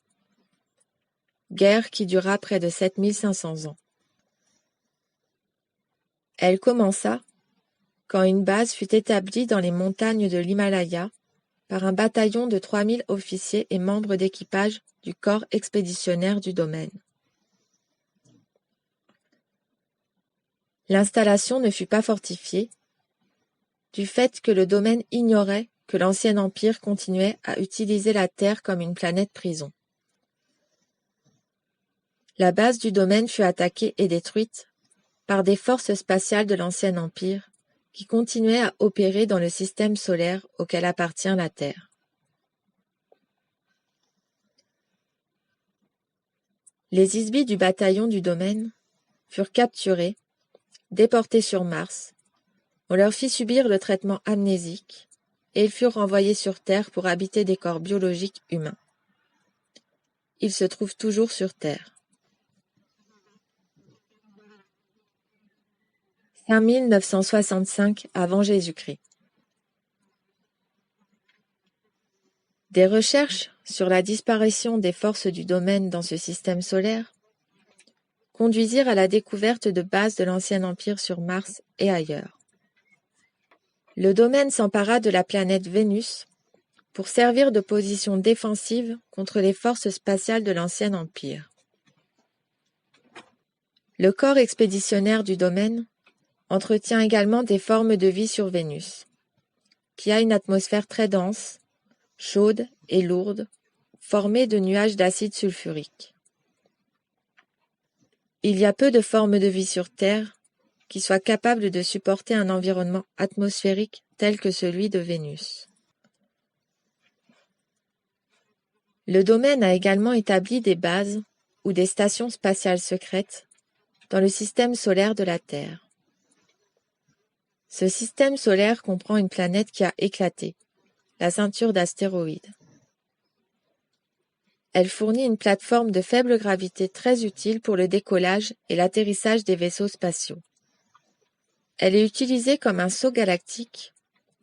Guerre qui dura près de 7500 ans. Elle commença quand une base fut établie dans les montagnes de l'Himalaya par un bataillon de 3000 officiers et membres d'équipage du corps expéditionnaire du domaine. L'installation ne fut pas fortifiée, du fait que le domaine ignorait que l'Ancien Empire continuait à utiliser la Terre comme une planète prison. La base du domaine fut attaquée et détruite par des forces spatiales de l'Ancien Empire qui continuaient à opérer dans le système solaire auquel appartient la Terre. Les Isbis du bataillon du domaine furent capturés, déportés sur Mars, on leur fit subir le traitement amnésique et ils furent renvoyés sur Terre pour habiter des corps biologiques humains. Ils se trouvent toujours sur Terre. 5965 avant Jésus-Christ. Des recherches sur la disparition des forces du domaine dans ce système solaire conduisirent à la découverte de bases de l'Ancien Empire sur Mars et ailleurs. Le domaine s'empara de la planète Vénus pour servir de position défensive contre les forces spatiales de l'Ancien Empire. Le corps expéditionnaire du domaine entretient également des formes de vie sur Vénus, qui a une atmosphère très dense, chaude et lourde, formée de nuages d'acide sulfurique. Il y a peu de formes de vie sur Terre qui soient capables de supporter un environnement atmosphérique tel que celui de Vénus. Le domaine a également établi des bases ou des stations spatiales secrètes dans le système solaire de la Terre. Ce système solaire comprend une planète qui a éclaté, la ceinture d'astéroïdes. Elle fournit une plateforme de faible gravité très utile pour le décollage et l'atterrissage des vaisseaux spatiaux. Elle est utilisée comme un seau galactique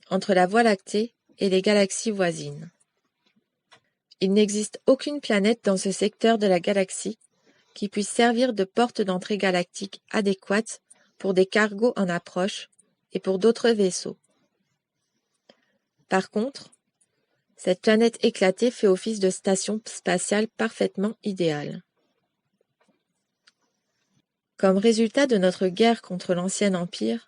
entre la Voie lactée et les galaxies voisines. Il n'existe aucune planète dans ce secteur de la galaxie qui puisse servir de porte d'entrée galactique adéquate pour des cargos en approche et pour d'autres vaisseaux. Par contre, cette planète éclatée fait office de station spatiale parfaitement idéale. Comme résultat de notre guerre contre l'Ancien Empire,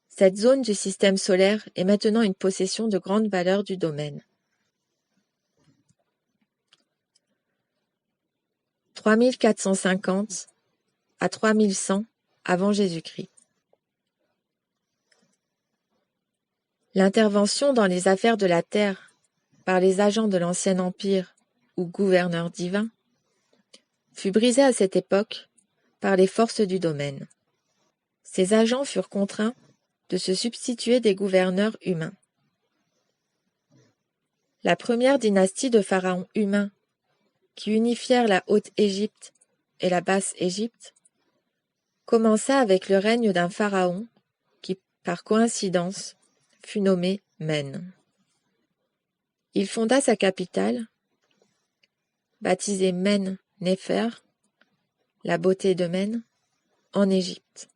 cette zone du système solaire est maintenant une possession de grande valeur du domaine. 3450 à 3100 avant Jésus-Christ. L'intervention dans les affaires de la Terre par les agents de l'Ancien Empire ou gouverneurs divins fut brisé à cette époque par les forces du domaine. Ces agents furent contraints de se substituer des gouverneurs humains. La première dynastie de pharaons humains qui unifièrent la Haute-Égypte et la Basse-Égypte commença avec le règne d'un pharaon qui, par coïncidence, fut nommé Men. Il fonda sa capitale, baptisée Men-Néfer, la beauté de Men, en Égypte.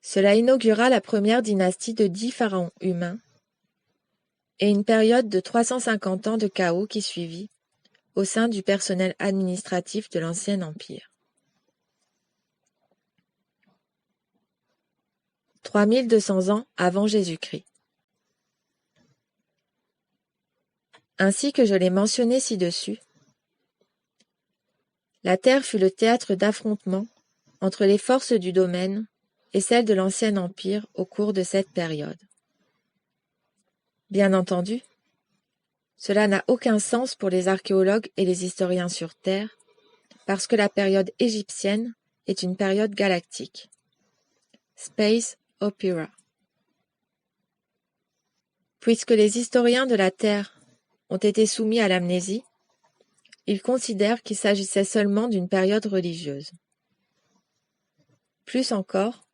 Cela inaugura la première dynastie de 10 pharaons humains et une période de 350 ans de chaos qui suivit au sein du personnel administratif de l'Ancien Empire. 3200 ans avant Jésus-Christ. Ainsi que je l'ai mentionné ci-dessus, la Terre fut le théâtre d'affrontements entre les forces du domaine et celles de l'Ancien Empire au cours de cette période. Bien entendu, cela n'a aucun sens pour les archéologues et les historiens sur Terre, parce que la période égyptienne est une période galactique. Space Opera. Puisque les historiens de la Terre ont été soumis à l'amnésie, ils considèrent qu'il s'agissait seulement d'une période religieuse. Plus encore,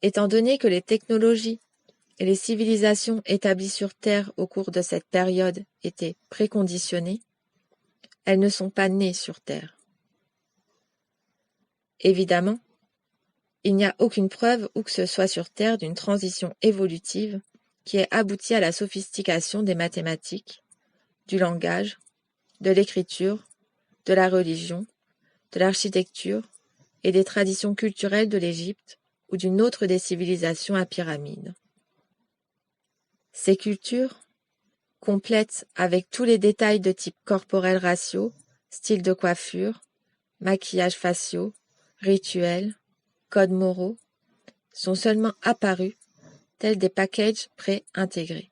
étant donné que les technologies et les civilisations établies sur Terre au cours de cette période étaient préconditionnées, elles ne sont pas nées sur Terre. Évidemment, il n'y a aucune preuve où que ce soit sur Terre d'une transition évolutive qui ait abouti à la sophistication des mathématiques, du langage, de l'écriture, de la religion, de l'architecture et des traditions culturelles de l'Égypte ou d'une autre des civilisations à pyramides. Ces cultures, complètes avec tous les détails de type corporel ratio, style de coiffure, maquillage faciaux, rituels, codes moraux, sont seulement apparues tels des packages pré-intégrés.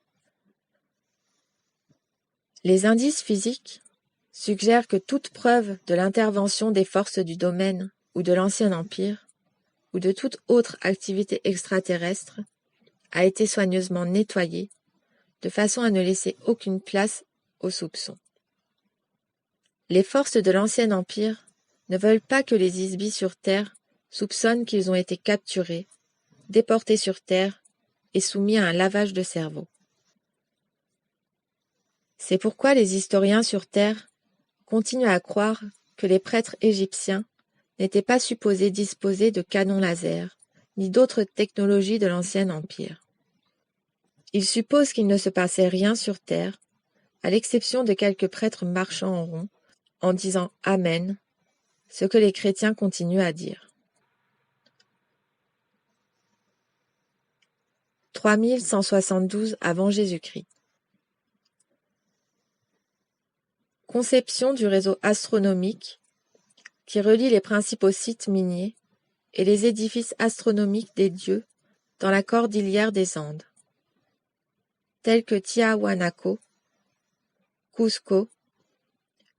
Les indices physiques suggèrent que toute preuve de l'intervention des forces du domaine ou de l'Ancien Empire, ou de toute autre activité extraterrestre, a été soigneusement nettoyée, de façon à ne laisser aucune place aux soupçons. Les forces de l'Ancien Empire ne veulent pas que les Isbis sur Terre soupçonnent qu'ils ont été capturés, déportés sur Terre et soumis à un lavage de cerveau. C'est pourquoi les historiens sur Terre continuent à croire que les prêtres égyptiens n'étaient pas supposés disposer de canons laser, ni d'autres technologies de l'Ancien Empire. Ils supposent qu'il ne se passait rien sur Terre, à l'exception de quelques prêtres marchant en rond, en disant « Amen », ce que les chrétiens continuent à dire. 3172 avant Jésus-Christ. Conception du réseau astronomique qui relie les principaux sites miniers et les édifices astronomiques des dieux dans la cordillère des Andes, tels que Tiahuanaco, Cusco,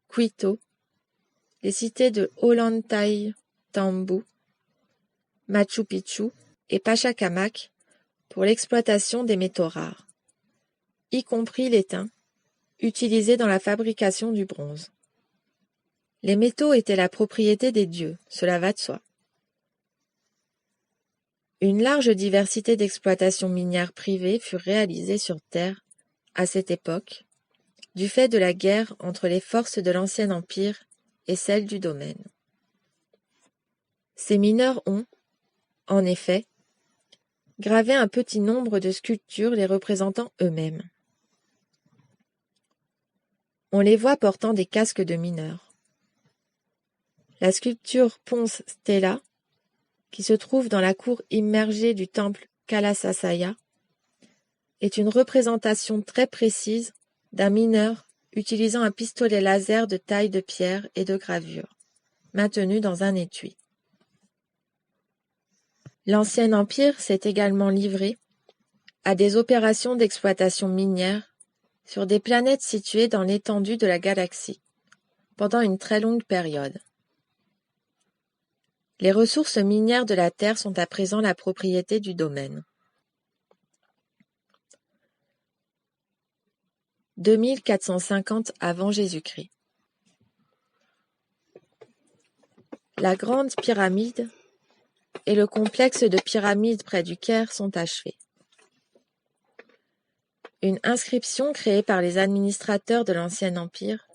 Quito, les cités de Ollantaytambo, Machu Picchu et Pachacamac pour l'exploitation des métaux rares, y compris l'étain, utilisé dans la fabrication du bronze. Les métaux étaient la propriété des dieux, cela va de soi. Une large diversité d'exploitations minières privées furent réalisées sur Terre à cette époque, du fait de la guerre entre les forces de l'Ancien Empire et celles du domaine. Ces mineurs ont, en effet, gravé un petit nombre de sculptures les représentant eux-mêmes. On les voit portant des casques de mineurs. La sculpture Ponce Stella, qui se trouve dans la cour immergée du temple Kalasasaya, est une représentation très précise d'un mineur utilisant un pistolet laser de taille de pierre et de gravure, maintenu dans un étui. L'Ancien Empire s'est également livré à des opérations d'exploitation minière sur des planètes situées dans l'étendue de la galaxie, pendant une très longue période. Les ressources minières de la terre sont à présent la propriété du domaine. 2450 avant Jésus-Christ. La grande pyramide et le complexe de pyramides près du Caire sont achevés. Une inscription créée par les administrateurs de l'Ancien Empire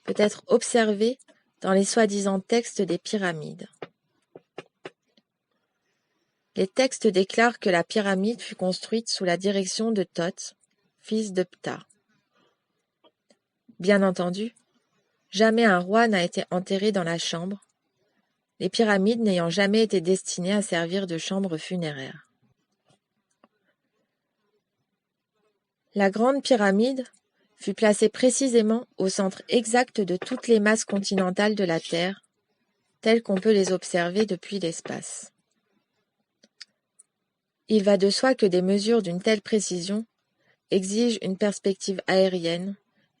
peut être observée dans les soi-disant textes des pyramides. Les textes déclarent que la pyramide fut construite sous la direction de Thoth, fils de Ptah. Bien entendu, jamais un roi n'a été enterré dans la chambre, les pyramides n'ayant jamais été destinées à servir de chambre funéraire. La grande pyramide fut placée précisément au centre exact de toutes les masses continentales de la Terre, telles qu'on peut les observer depuis l'espace. Il va de soi que des mesures d'une telle précision exigent une perspective aérienne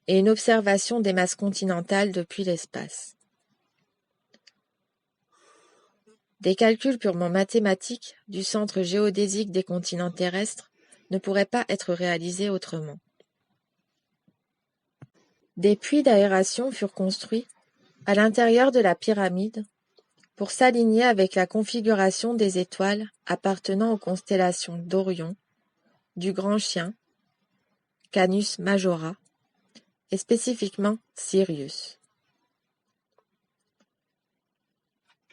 et une observation des masses continentales depuis l'espace. Des calculs purement mathématiques du centre géodésique des continents terrestres ne pourraient pas être réalisés autrement. Des puits d'aération furent construits à l'intérieur de la pyramide pour s'aligner avec la configuration des étoiles appartenant aux constellations d'Orion, du Grand Chien, Canis Majora, et spécifiquement Sirius.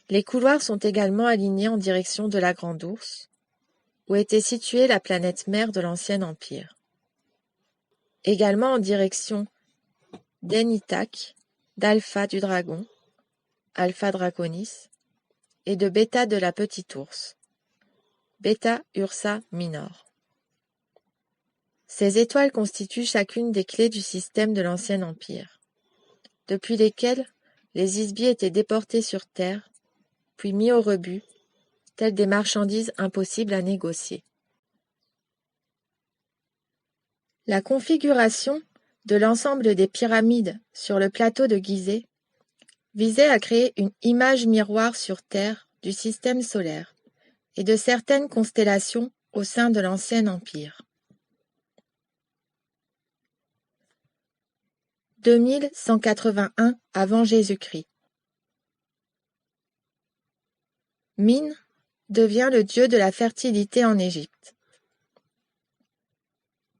Les couloirs sont également alignés en direction de la Grande Ourse, où était située la planète mère de l'Ancien Empire. Également en direction d'Enitak, d'Alpha du Dragon, Alpha Draconis, et de Bêta de la Petite Ourse, Bêta Ursa Minor. Ces étoiles constituent chacune des clés du système de l'Ancien Empire, depuis lesquelles les Isbies étaient déportés sur Terre, puis mis au rebut, telles des marchandises impossibles à négocier. La configuration de l'ensemble des pyramides sur le plateau de Gizeh visait à créer une image miroir sur Terre du système solaire et de certaines constellations au sein de l'Ancien Empire. 2181 avant Jésus-Christ. Min devient le dieu de la fertilité en Égypte.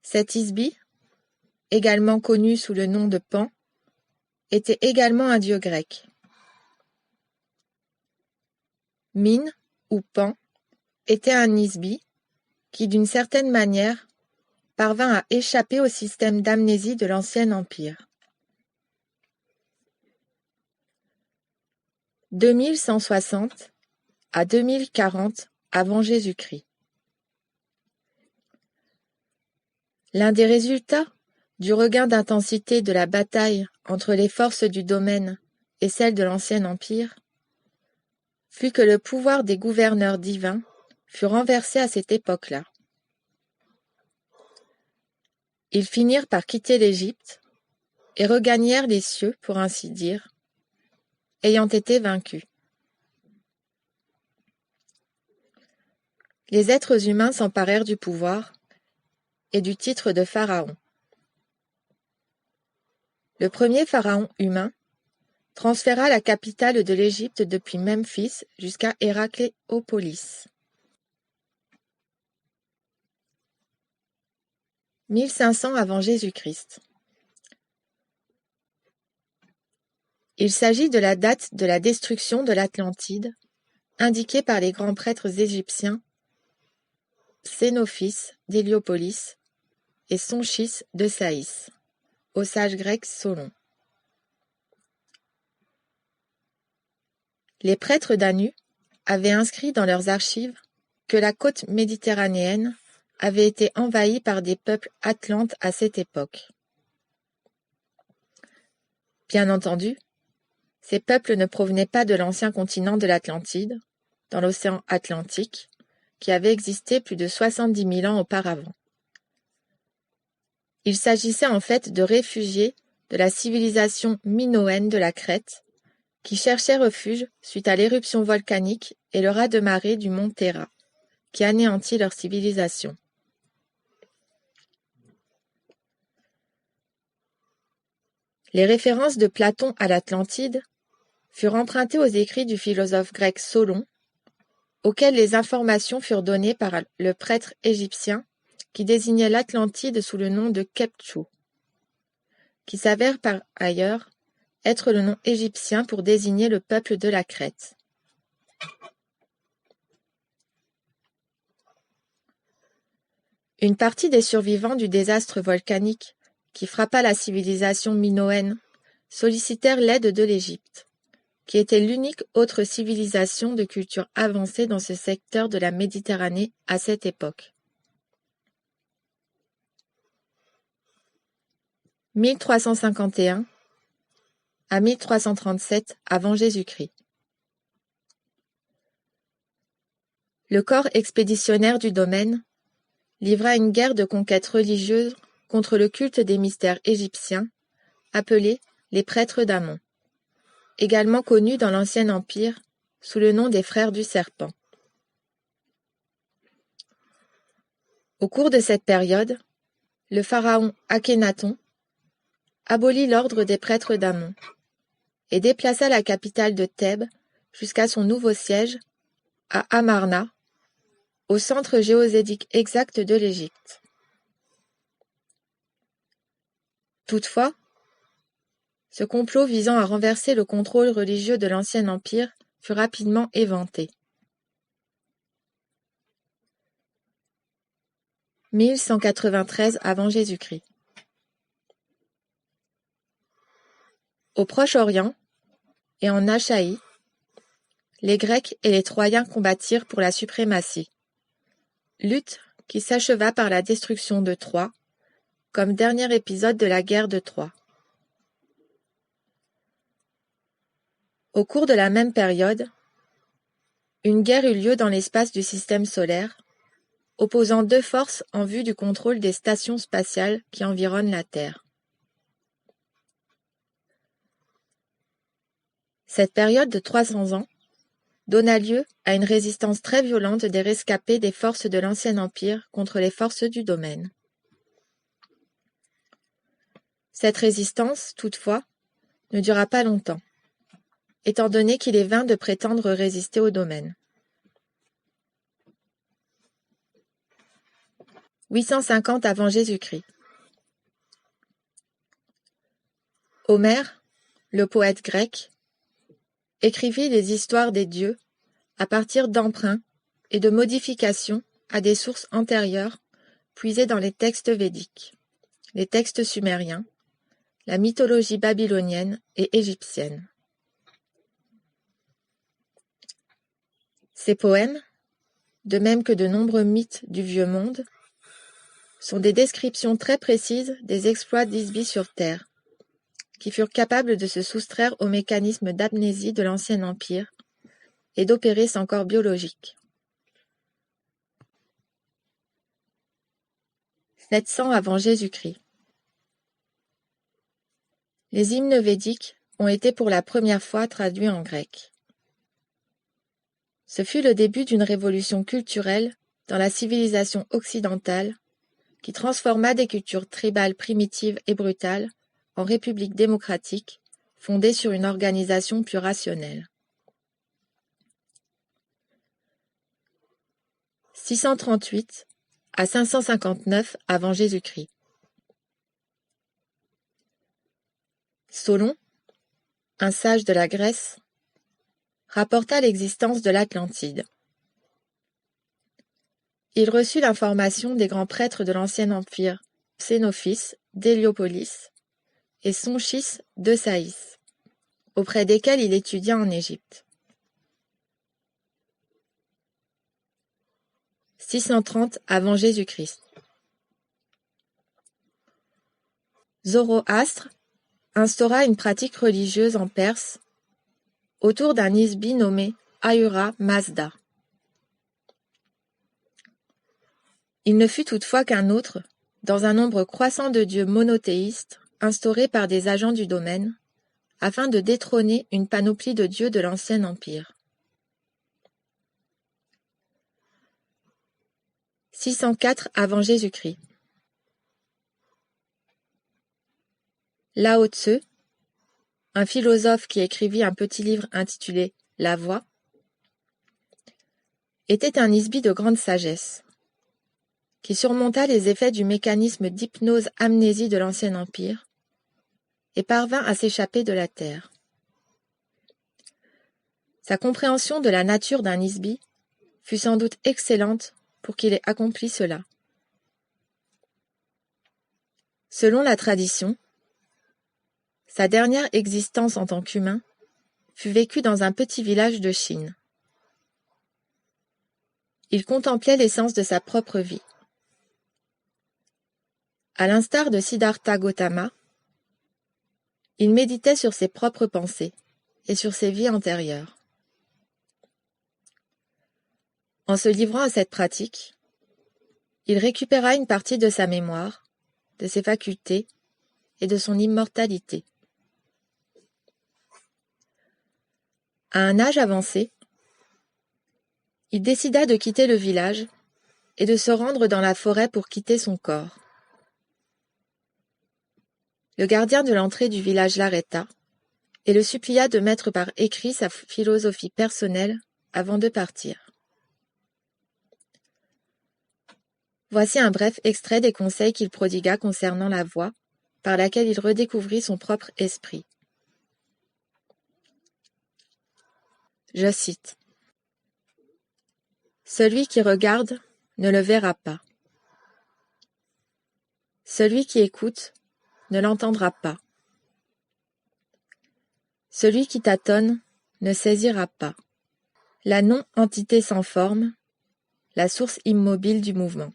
Cet Isbi, également connu sous le nom de Pan, était également un dieu grec. Min, ou Pan, était un Isbi qui, d'une certaine manière, parvint à échapper au système d'amnésie de l'Ancien Empire. 2160 à 2040 avant Jésus-Christ. L'un des résultats du regain d'intensité de la bataille entre les forces du domaine et celles de l'Ancien Empire fut que le pouvoir des gouverneurs divins fut renversé à cette époque-là. Ils finirent par quitter l'Égypte et regagnèrent les cieux, pour ainsi dire, ayant été vaincus. Les êtres humains s'emparèrent du pouvoir et du titre de pharaon. Le premier pharaon humain transféra la capitale de l'Égypte depuis Memphis jusqu'à Héracléopolis. 1500 avant Jésus-Christ. Il s'agit de la date de la destruction de l'Atlantide, indiquée par les grands prêtres égyptiens Psénophis d'Héliopolis et Sonchis de Saïs, au sage grec Solon. Les prêtres d'Anu avaient inscrit dans leurs archives que la côte méditerranéenne avait été envahie par des peuples atlantes à cette époque. Bien entendu, ces peuples ne provenaient pas de l'ancien continent de l'Atlantide, dans l'océan Atlantique, qui avait existé plus de 70 000 ans auparavant. Il s'agissait en fait de réfugiés de la civilisation minoenne de la Crète, qui cherchaient refuge suite à l'éruption volcanique et le raz-de-marée du mont Terra, qui anéantit leur civilisation. Les références de Platon à l'Atlantide furent empruntées aux écrits du philosophe grec Solon, auxquels les informations furent données par le prêtre égyptien qui désignait l'Atlantide sous le nom de Kheptchou, qui s'avère par ailleurs être le nom égyptien pour désigner le peuple de la Crète. Une partie des survivants du désastre volcanique qui frappa la civilisation minoenne sollicitèrent l'aide de l'Égypte, qui était l'unique autre civilisation de culture avancée dans ce secteur de la Méditerranée à cette époque. 1351 à 1337 avant Jésus-Christ. Le corps expéditionnaire du domaine livra une guerre de conquête religieuse contre le culte des mystères égyptiens, appelés les prêtres d'Amon, également connus dans l'Ancien Empire sous le nom des Frères du Serpent. Au cours de cette période, le pharaon Akhénaton abolit l'ordre des prêtres d'Amon et déplaça la capitale de Thèbes jusqu'à son nouveau siège à Amarna, au centre géodésique exact de l'Égypte. Toutefois, ce complot visant à renverser le contrôle religieux de l'Ancien Empire fut rapidement éventé. 1193 avant Jésus-Christ. Au Proche-Orient et en Achaïe, les Grecs et les Troyens combattirent pour la suprématie, lutte qui s'acheva par la destruction de Troie, comme dernier épisode de la guerre de Troie. Au cours de la même période, une guerre eut lieu dans l'espace du système solaire, opposant deux forces en vue du contrôle des stations spatiales qui environnent la Terre. Cette période de 300 ans donna lieu à une résistance très violente des rescapés des forces de l'Ancien Empire contre les forces du domaine. Cette résistance, toutefois, ne dura pas longtemps, étant donné qu'il est vain de prétendre résister au domaine. 850 avant Jésus-Christ. Homère, le poète grec, écrivit les histoires des dieux à partir d'emprunts et de modifications à des sources antérieures puisées dans les textes védiques, les textes sumériens, la mythologie babylonienne et égyptienne. Ces poèmes, de même que de nombreux mythes du Vieux Monde, sont des descriptions très précises des exploits d'Isby sur Terre, qui furent capables de se soustraire aux mécanismes d'amnésie de l'Ancien Empire et d'opérer sans corps biologique. 700 avant Jésus-Christ. Les hymnes védiques ont été pour la première fois traduits en grec. Ce fut le début d'une révolution culturelle dans la civilisation occidentale qui transforma des cultures tribales primitives et brutales en républiques démocratiques fondées sur une organisation plus rationnelle. 638 à 559 avant Jésus-Christ. Solon, un sage de la Grèce, rapporta l'existence de l'Atlantide. Il reçut l'information des grands prêtres de l'Ancien Empire, Xénophis d'Héliopolis et Sonchis de Saïs, auprès desquels il étudia en Égypte. 630 avant Jésus-Christ. Zoroastre instaura une pratique religieuse en Perse autour d'un Isbi nommé Ahura Mazda. Il ne fut toutefois qu'un autre, dans un nombre croissant de dieux monothéistes instaurés par des agents du domaine, afin de détrôner une panoplie de dieux de l'ancien empire. 604 avant Jésus-Christ. Lao Tse, un philosophe qui écrivit un petit livre intitulé La Voie, était un nisbi de grande sagesse, qui surmonta les effets du mécanisme d'hypnose-amnésie de l'ancien empire et parvint à s'échapper de la terre. Sa compréhension de la nature d'un nisbi fut sans doute excellente pour qu'il ait accompli cela. Selon la tradition, sa dernière existence en tant qu'humain fut vécue dans un petit village de Chine. Il contemplait l'essence de sa propre vie. À l'instar de Siddhartha Gautama, il méditait sur ses propres pensées et sur ses vies antérieures. En se livrant à cette pratique, il récupéra une partie de sa mémoire, de ses facultés et de son immortalité. À un âge avancé, il décida de quitter le village et de se rendre dans la forêt pour quitter son corps. Le gardien de l'entrée du village l'arrêta et le supplia de mettre par écrit sa philosophie personnelle avant de partir. Voici un bref extrait des conseils qu'il prodigua concernant la voie par laquelle il redécouvrit son propre esprit. Je cite. « Celui qui regarde ne le verra pas. Celui qui écoute ne l'entendra pas. Celui qui tâtonne ne saisira pas. La non-entité sans forme, la source immobile du mouvement. »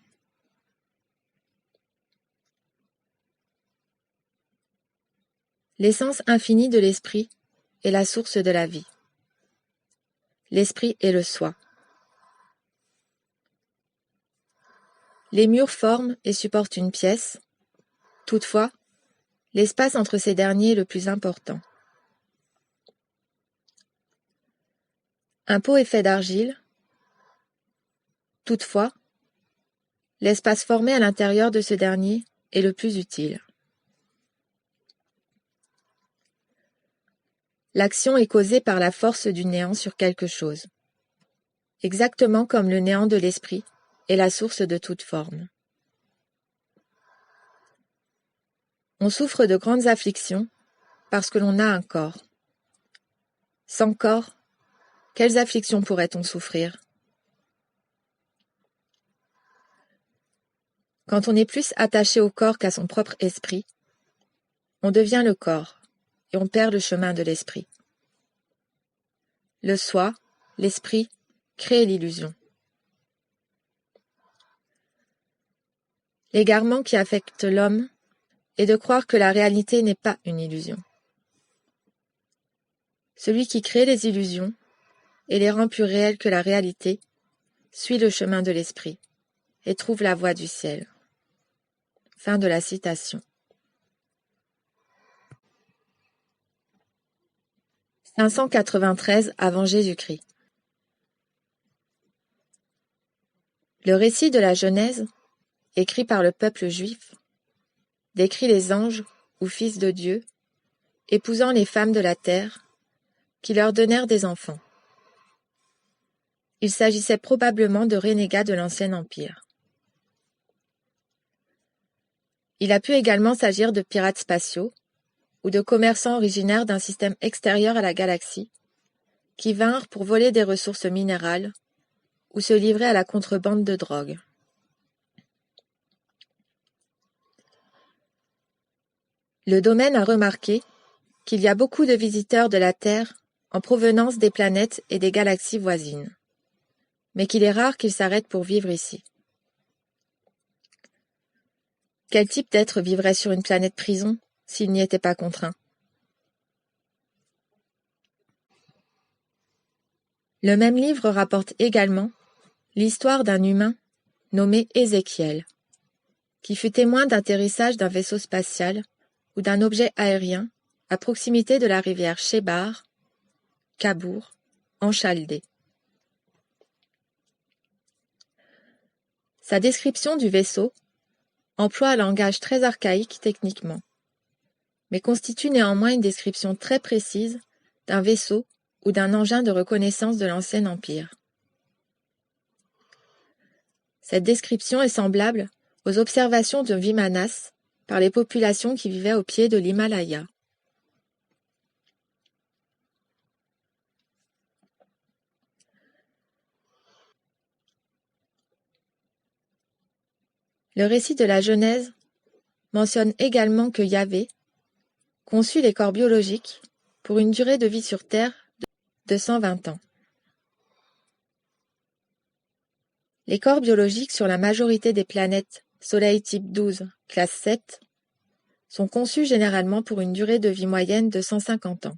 L'essence infinie de l'esprit est la source de la vie. L'esprit est le soi. Les murs forment et supportent une pièce. Toutefois, l'espace entre ces derniers est le plus important. Un pot est fait d'argile. Toutefois, l'espace formé à l'intérieur de ce dernier est le plus utile. L'action est causée par la force du néant sur quelque chose, exactement comme le néant de l'esprit est la source de toute forme. On souffre de grandes afflictions parce que l'on a un corps. Sans corps, quelles afflictions pourrait-on souffrir? Quand on est plus attaché au corps qu'à son propre esprit, on devient le corps et on perd le chemin de l'esprit. Le soi, l'esprit, crée l'illusion. L'égarement qui affecte l'homme est de croire que la réalité n'est pas une illusion. Celui qui crée les illusions et les rend plus réelles que la réalité suit le chemin de l'esprit et trouve la voie du ciel. Fin de la citation. 593 avant Jésus-Christ. Le récit de la Genèse, écrit par le peuple juif, décrit les anges ou fils de Dieu épousant les femmes de la terre qui leur donnèrent des enfants. Il s'agissait probablement de renégats de l'ancien empire. Il a pu également s'agir de pirates spatiaux ou de commerçants originaires d'un système extérieur à la galaxie qui vinrent pour voler des ressources minérales ou se livrer à la contrebande de drogue. Le domaine a remarqué qu'il y a beaucoup de visiteurs de la Terre en provenance des planètes et des galaxies voisines, mais qu'il est rare qu'ils s'arrêtent pour vivre ici. Quel type d'être vivrait sur une planète prison s'il n'y était pas contraint? Le même livre rapporte également l'histoire d'un humain nommé Ézéchiel, qui fut témoin d'atterrissage d'un vaisseau spatial ou d'un objet aérien à proximité de la rivière Chebar, Cabour, en Chaldée. Sa description du vaisseau emploie un langage très archaïque techniquement, mais constitue néanmoins une description très précise d'un vaisseau ou d'un engin de reconnaissance de l'Ancien Empire. Cette description est semblable aux observations de Vimanas par les populations qui vivaient au pied de l'Himalaya. Le récit de la Genèse mentionne également que Yahvé conçut les corps biologiques pour une durée de vie sur Terre de 120 ans. Les corps biologiques sur la majorité des planètes Soleil type 12, classe 7, sont conçus généralement pour une durée de vie moyenne de 150 ans.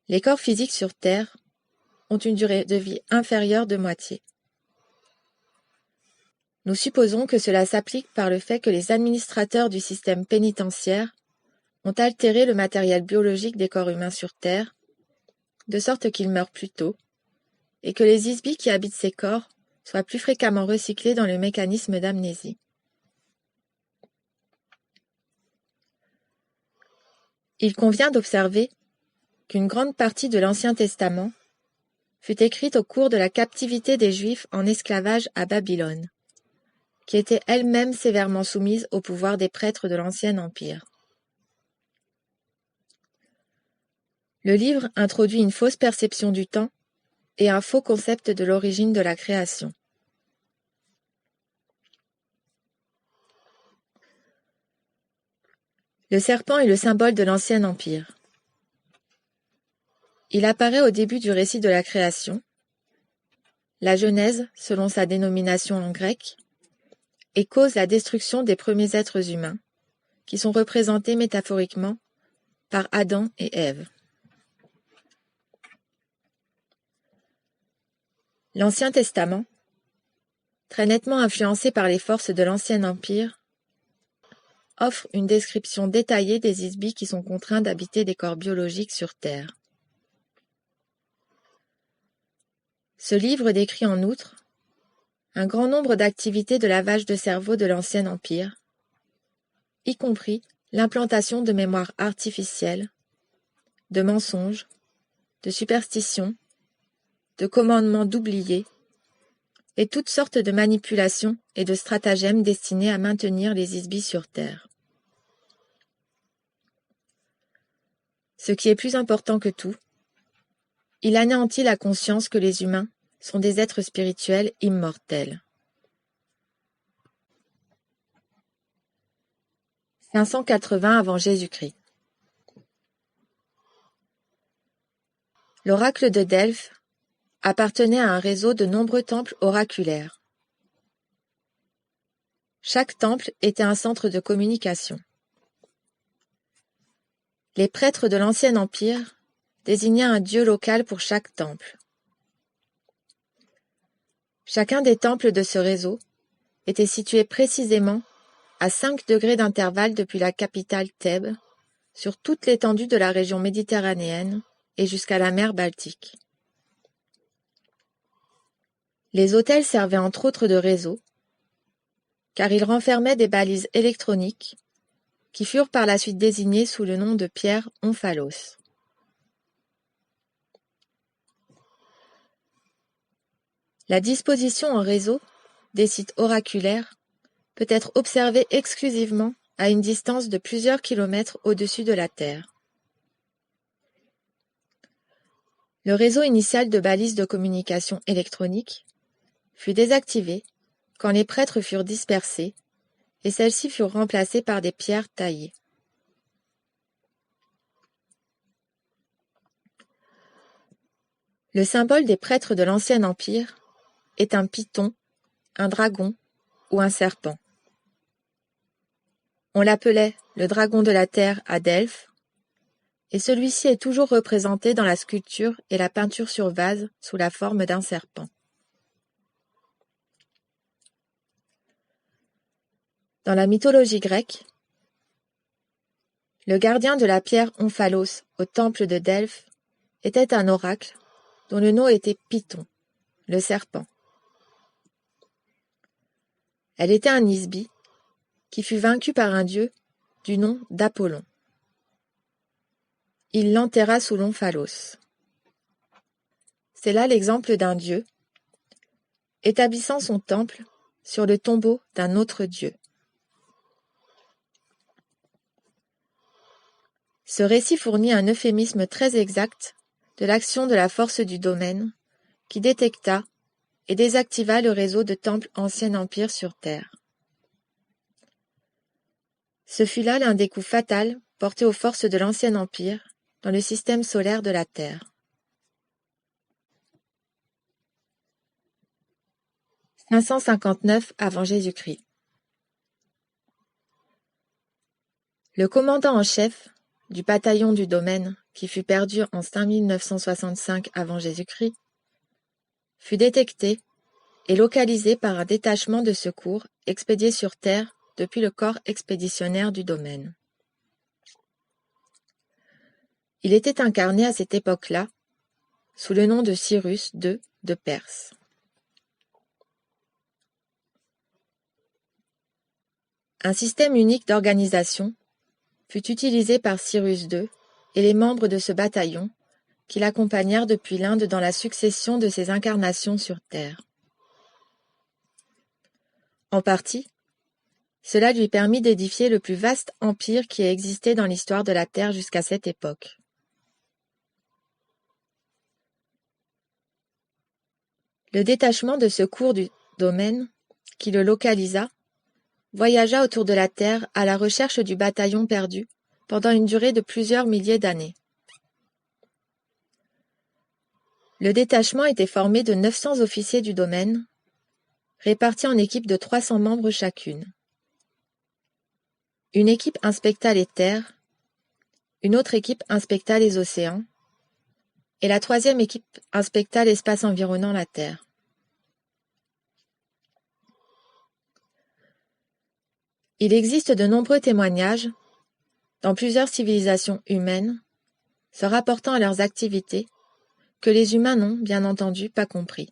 Les corps physiques sur Terre ont une durée de vie inférieure de moitié. Nous supposons que cela s'applique par le fait que les administrateurs du système pénitentiaire ont altéré le matériel biologique des corps humains sur Terre, de sorte qu'ils meurent plus tôt, et que les isbies qui habitent ces corps soient plus fréquemment recyclés dans le mécanisme d'amnésie. Il convient d'observer qu'une grande partie de l'Ancien Testament fut écrite au cours de la captivité des Juifs en esclavage à Babylone, qui était elle-même sévèrement soumise au pouvoir des prêtres de l'Ancien Empire. Le livre introduit une fausse perception du temps et un faux concept de l'origine de la création. Le serpent est le symbole de l'Ancien Empire. Il apparaît au début du récit de la création, la Genèse selon sa dénomination en grec, et cause la destruction des premiers êtres humains, qui sont représentés métaphoriquement par Adam et Ève. L'Ancien Testament, très nettement influencé par les forces de l'Ancien Empire, offre une description détaillée des isbies qui sont contraints d'habiter des corps biologiques sur Terre. Ce livre décrit en outre un grand nombre d'activités de lavage de cerveau de l'Ancien Empire, y compris l'implantation de mémoire artificielle, de mensonges, de superstitions, de commandements d'oublier, et toutes sortes de manipulations et de stratagèmes destinés à maintenir les isbies sur Terre. Ce qui est plus important que tout, il anéantit la conscience que les humains sont des êtres spirituels immortels. 580 avant Jésus-Christ. L'oracle de Delphes appartenait à un réseau de nombreux temples oraculaires. Chaque temple était un centre de communication. Les prêtres de l'Ancien Empire désignaient un dieu local pour chaque temple. Chacun des temples de ce réseau était situé précisément à 5 degrés d'intervalle depuis la capitale Thèbes, sur toute l'étendue de la région méditerranéenne et jusqu'à la mer Baltique. Les autels servaient entre autres de réseau, car ils renfermaient des balises électroniques qui furent par la suite désignées sous le nom de pierres omphalos. La disposition en réseau des sites oraculaires peut être observée exclusivement à une distance de plusieurs kilomètres au-dessus de la Terre. Le réseau initial de balises de communication électronique fut désactivé quand les prêtres furent dispersés et celles-ci furent remplacées par des pierres taillées. Le symbole des prêtres de l'Ancien Empire est un python, un dragon ou un serpent. On l'appelait le dragon de la terre à Delphes, et celui-ci est toujours représenté dans la sculpture et la peinture sur vase sous la forme d'un serpent. Dans la mythologie grecque, Le gardien de la pierre Omphalos au temple de Delphes était un oracle dont le nom était Python, le serpent. Elle était un Nisbi qui fut vaincu par un dieu du nom d'Apollon. Il l'enterra sous l'Omphalos. C'est là l'exemple d'un dieu établissant son temple sur le tombeau d'un autre dieu. Ce récit fournit un euphémisme très exact de l'action de la force du domaine qui détecta et désactiva le réseau de temples Ancien Empire sur Terre. Ce fut là l'un des coups fatals portés aux forces de l'Ancien Empire dans le système solaire de la Terre. « 559 avant Jésus-Christ. Le commandant en chef du bataillon du domaine qui fut perdu en 5965 avant Jésus-Christ fut détecté et localisé par un détachement de secours expédié sur Terre depuis le corps expéditionnaire du domaine. Il était incarné à cette époque-là sous le nom de Cyrus II de Perse. Un système unique d'organisation fut utilisé par Cyrus II et les membres de ce bataillon qui l'accompagnèrent depuis l'Inde dans la succession de ses incarnations sur Terre. En partie, cela lui permit d'édifier le plus vaste empire qui ait existé dans l'histoire de la Terre jusqu'à cette époque. Le détachement de secours du domaine, qui le localisa, voyagea autour de la Terre à la recherche du bataillon perdu pendant une durée de plusieurs milliers d'années. Le détachement était formé de 900 officiers du domaine, répartis en équipes de 300 membres chacune. Une équipe inspecta les terres, une autre équipe inspecta les océans, et la troisième équipe inspecta l'espace environnant la Terre. Il existe de nombreux témoignages, dans plusieurs civilisations humaines, se rapportant à leurs activités, que les humains n'ont, bien entendu, pas compris.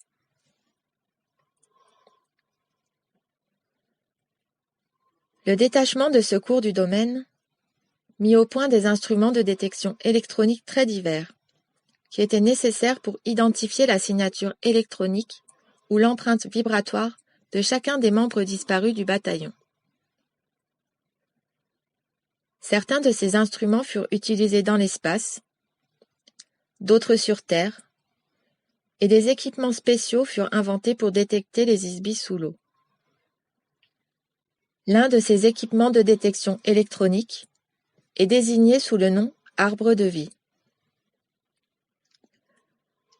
Le détachement de secours du domaine mit au point des instruments de détection électronique très divers, qui étaient nécessaires pour identifier la signature électronique ou l'empreinte vibratoire de chacun des membres disparus du bataillon. Certains de ces instruments furent utilisés dans l'espace, d'autres sur Terre, et des équipements spéciaux furent inventés pour détecter les isbis sous l'eau. L'un de ces équipements de détection électronique est désigné sous le nom arbre de vie.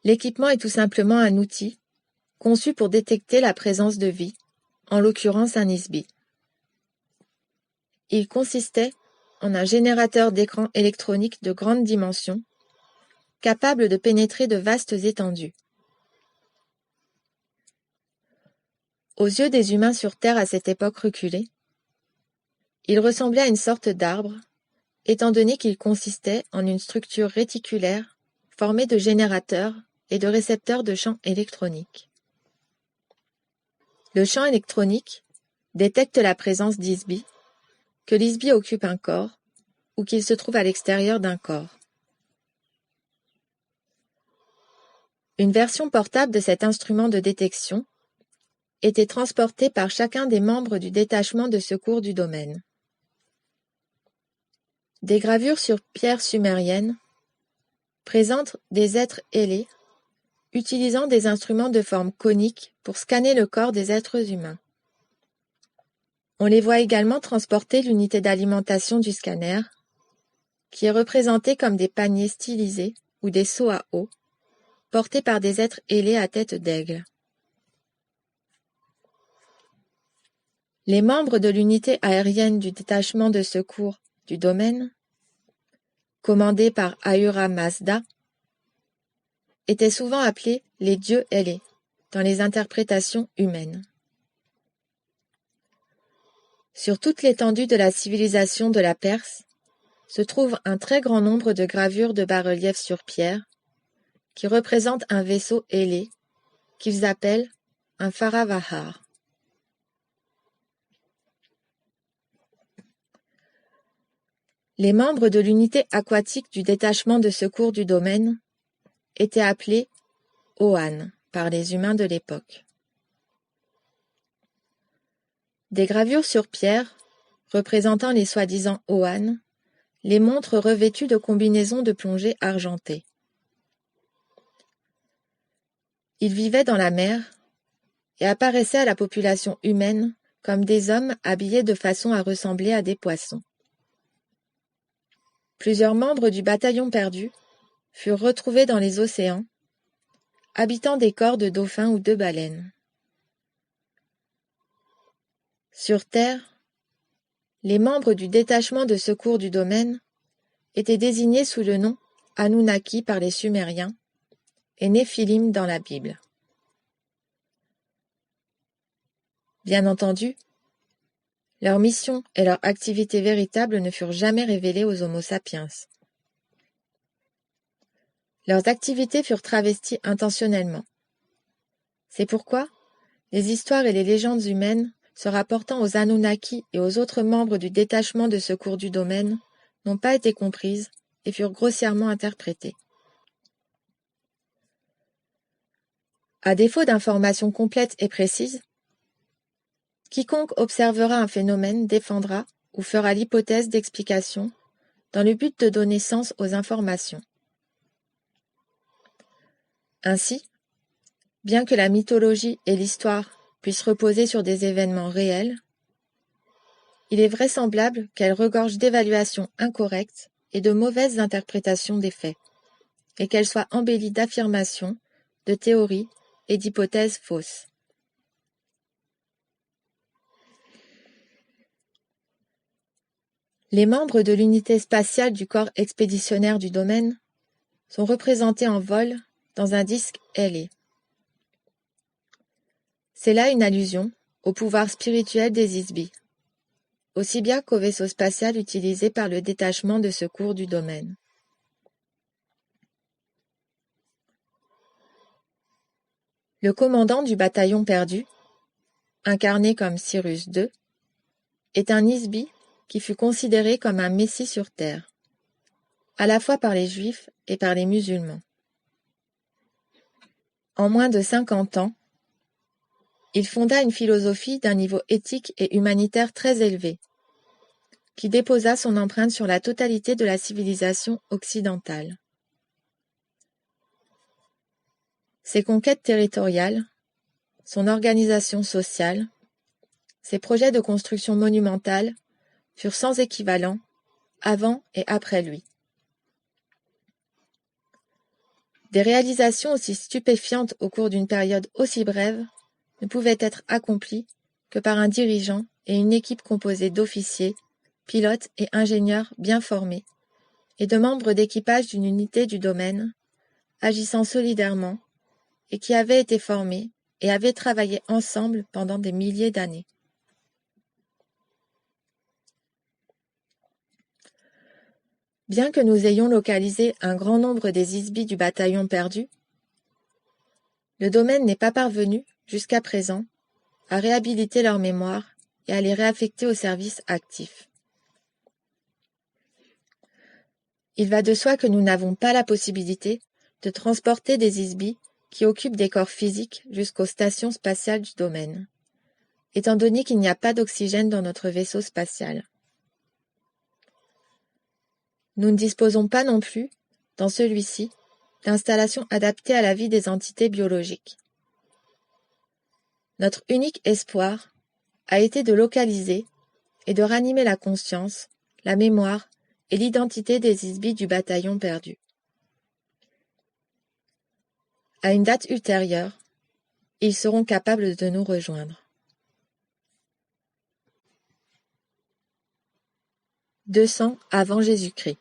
L'équipement est tout simplement un outil conçu pour détecter la présence de vie, en l'occurrence un isbi. Il consistait en un générateur d'écran électronique de grande dimension, capable de pénétrer de vastes étendues. Aux yeux des humains sur Terre à cette époque reculée, il ressemblait à une sorte d'arbre, étant donné qu'il consistait en une structure réticulaire formée de générateurs et de récepteurs de champs électroniques. Le champ électronique détecte la présence d'isbi, que l'isbi occupe un corps ou qu'il se trouve à l'extérieur d'un corps. Une version portable de cet instrument de détection était transportée par chacun des membres du détachement de secours du domaine. Des gravures sur pierre sumérienne présentent des êtres ailés utilisant des instruments de forme conique pour scanner le corps des êtres humains. On les voit également transporter l'unité d'alimentation du scanner, qui est représentée comme des paniers stylisés ou des seaux à eau, portés par des êtres ailés à tête d'aigle. Les membres de l'unité aérienne du détachement de secours du domaine, commandés par Ahura Mazda, étaient souvent appelés les dieux ailés dans les interprétations humaines. Sur toute l'étendue de la civilisation de la Perse, se trouve un très grand nombre de gravures de bas-relief sur pierre qui représentent un vaisseau ailé qu'ils appellent un Faravahar. Les membres de l'unité aquatique du détachement de secours du domaine étaient appelés Oan par les humains de l'époque. Des gravures sur pierre, représentant les soi-disant Oan, les montrent revêtus de combinaisons de plongée argentées. Ils vivaient dans la mer et apparaissaient à la population humaine comme des hommes habillés de façon à ressembler à des poissons. Plusieurs membres du bataillon perdu furent retrouvés dans les océans, habitant des corps de dauphins ou de baleines. Sur Terre, les membres du détachement de secours du domaine étaient désignés sous le nom Anunnaki par les Sumériens et Néphilim dans la Bible. Bien entendu, leur mission et leur activité véritable ne furent jamais révélées aux Homo sapiens. Leurs activités furent travesties intentionnellement. C'est pourquoi les histoires et les légendes humaines se rapportant aux Anunnaki et aux autres membres du détachement de secours du domaine n'ont pas été comprises et furent grossièrement interprétées. À défaut d'informations complètes et précises, quiconque observera un phénomène défendra ou fera l'hypothèse d'explication dans le but de donner sens aux informations. Ainsi, bien que la mythologie et l'histoire puissent reposer sur des événements réels, il est vraisemblable qu'elles regorgent d'évaluations incorrectes et de mauvaises interprétations des faits, et qu'elles soient embellies d'affirmations, de théories et d'hypothèses fausses. Les membres de l'unité spatiale du corps expéditionnaire du domaine sont représentés en vol dans un disque ailé. C'est là une allusion au pouvoir spirituel des Isbi, aussi bien qu'au vaisseau spatial utilisé par le détachement de secours du domaine. Le commandant du bataillon perdu, incarné comme Cyrus II, est un Isbi qui fut considéré comme un messie sur Terre, à la fois par les Juifs et par les musulmans. En moins de 50 ans, il fonda une philosophie d'un niveau éthique et humanitaire très élevé, qui déposa son empreinte sur la totalité de la civilisation occidentale. Ses conquêtes territoriales, son organisation sociale, ses projets de construction monumentale furent sans équivalent avant et après lui. Des réalisations aussi stupéfiantes au cours d'une période aussi brève ne pouvaient être accomplies que par un dirigeant et une équipe composée d'officiers, pilotes et ingénieurs bien formés, et de membres d'équipage d'une unité du domaine, agissant solidairement et qui avaient été formés et avaient travaillé ensemble pendant des milliers d'années. Bien que nous ayons localisé un grand nombre des Isbi du bataillon perdu, le domaine n'est pas parvenu, jusqu'à présent, à réhabiliter leur mémoire et à les réaffecter au service actif. Il va de soi que nous n'avons pas la possibilité de transporter des Isbi qui occupent des corps physiques jusqu'aux stations spatiales du domaine, étant donné qu'il n'y a pas d'oxygène dans notre vaisseau spatial. Nous ne disposons pas non plus, dans celui-ci, d'installations adaptées à la vie des entités biologiques. Notre unique espoir a été de localiser et de ranimer la conscience, la mémoire et l'identité des Isbi du bataillon perdu. À une date ultérieure, ils seront capables de nous rejoindre. 200 avant Jésus-Christ.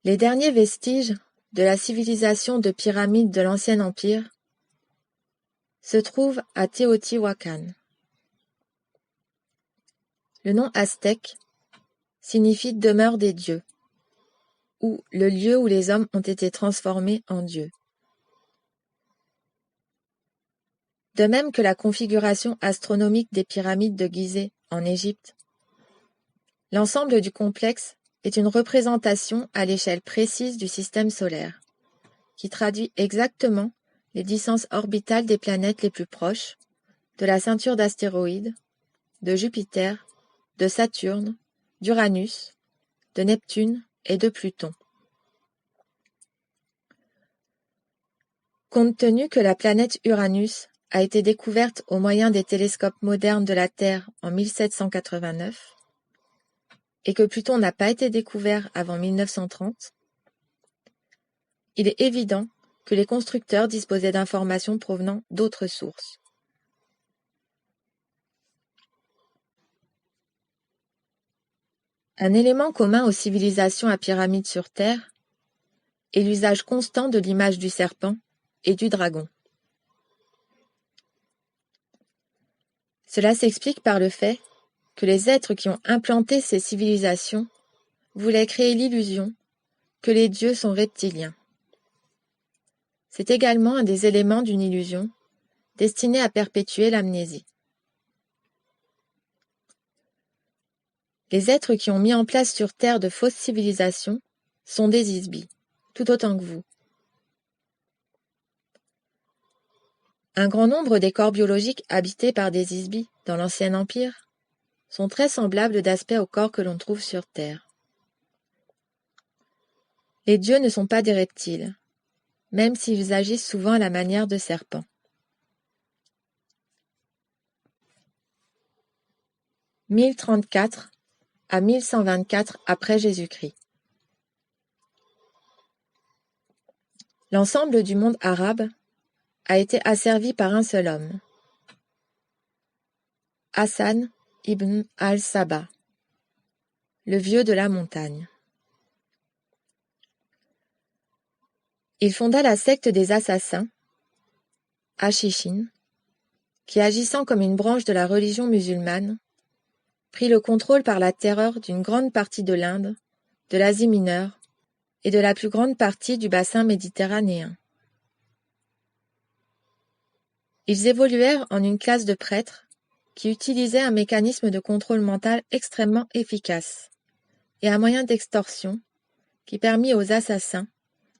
Les derniers vestiges de la civilisation de pyramides de l'Ancien Empire se trouvent à Teotihuacan. Le nom aztèque signifie demeure des dieux, ou le lieu où les hommes ont été transformés en dieux. De même que la configuration astronomique des pyramides de Gizeh en Égypte, l'ensemble du complexe est une représentation à l'échelle précise du système solaire, qui traduit exactement les distances orbitales des planètes les plus proches, de la ceinture d'astéroïdes, de Jupiter, de Saturne, d'Uranus, de Neptune et de Pluton. Compte tenu que la planète Uranus a été découverte au moyen des télescopes modernes de la Terre en 1789 et que Pluton n'a pas été découvert avant 1930, il est évident que les constructeurs disposaient d'informations provenant d'autres sources. Un élément commun aux civilisations à pyramides sur Terre est l'usage constant de l'image du serpent et du dragon. Cela s'explique par le fait que les êtres qui ont implanté ces civilisations voulaient créer l'illusion que les dieux sont reptiliens. C'est également un des éléments d'une illusion destinée à perpétuer l'amnésie. Les êtres qui ont mis en place sur Terre de fausses civilisations sont des Isbis, tout autant que vous. Un grand nombre des corps biologiques habités par des Isbis dans l'Ancien Empire sont très semblables d'aspect aux corps que l'on trouve sur Terre. Les dieux ne sont pas des reptiles, même s'ils agissent souvent à la manière de serpents. « 1034 à 1124 après Jésus-Christ. L'ensemble du monde arabe a été asservi par un seul homme, Hassan ibn al-Sabah, le vieux de la montagne. Il fonda la secte des assassins, Hashishins, qui, agissant comme une branche de la religion musulmane, prit le contrôle par la terreur d'une grande partie de l'Inde, de l'Asie mineure et de la plus grande partie du bassin méditerranéen. Ils évoluèrent en une classe de prêtres qui utilisaient un mécanisme de contrôle mental extrêmement efficace et un moyen d'extorsion qui permit aux assassins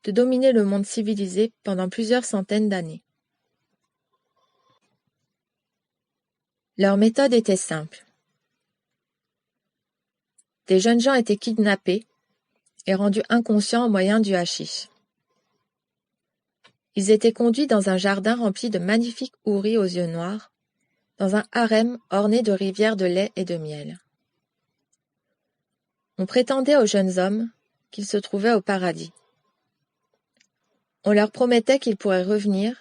de dominer le monde civilisé pendant plusieurs centaines d'années. Leur méthode était simple. Des jeunes gens étaient kidnappés et rendus inconscients au moyen du hashish. Ils étaient conduits dans un jardin rempli de magnifiques houris aux yeux noirs, dans un harem orné de rivières de lait et de miel. On prétendait aux jeunes hommes qu'ils se trouvaient au paradis. On leur promettait qu'ils pourraient revenir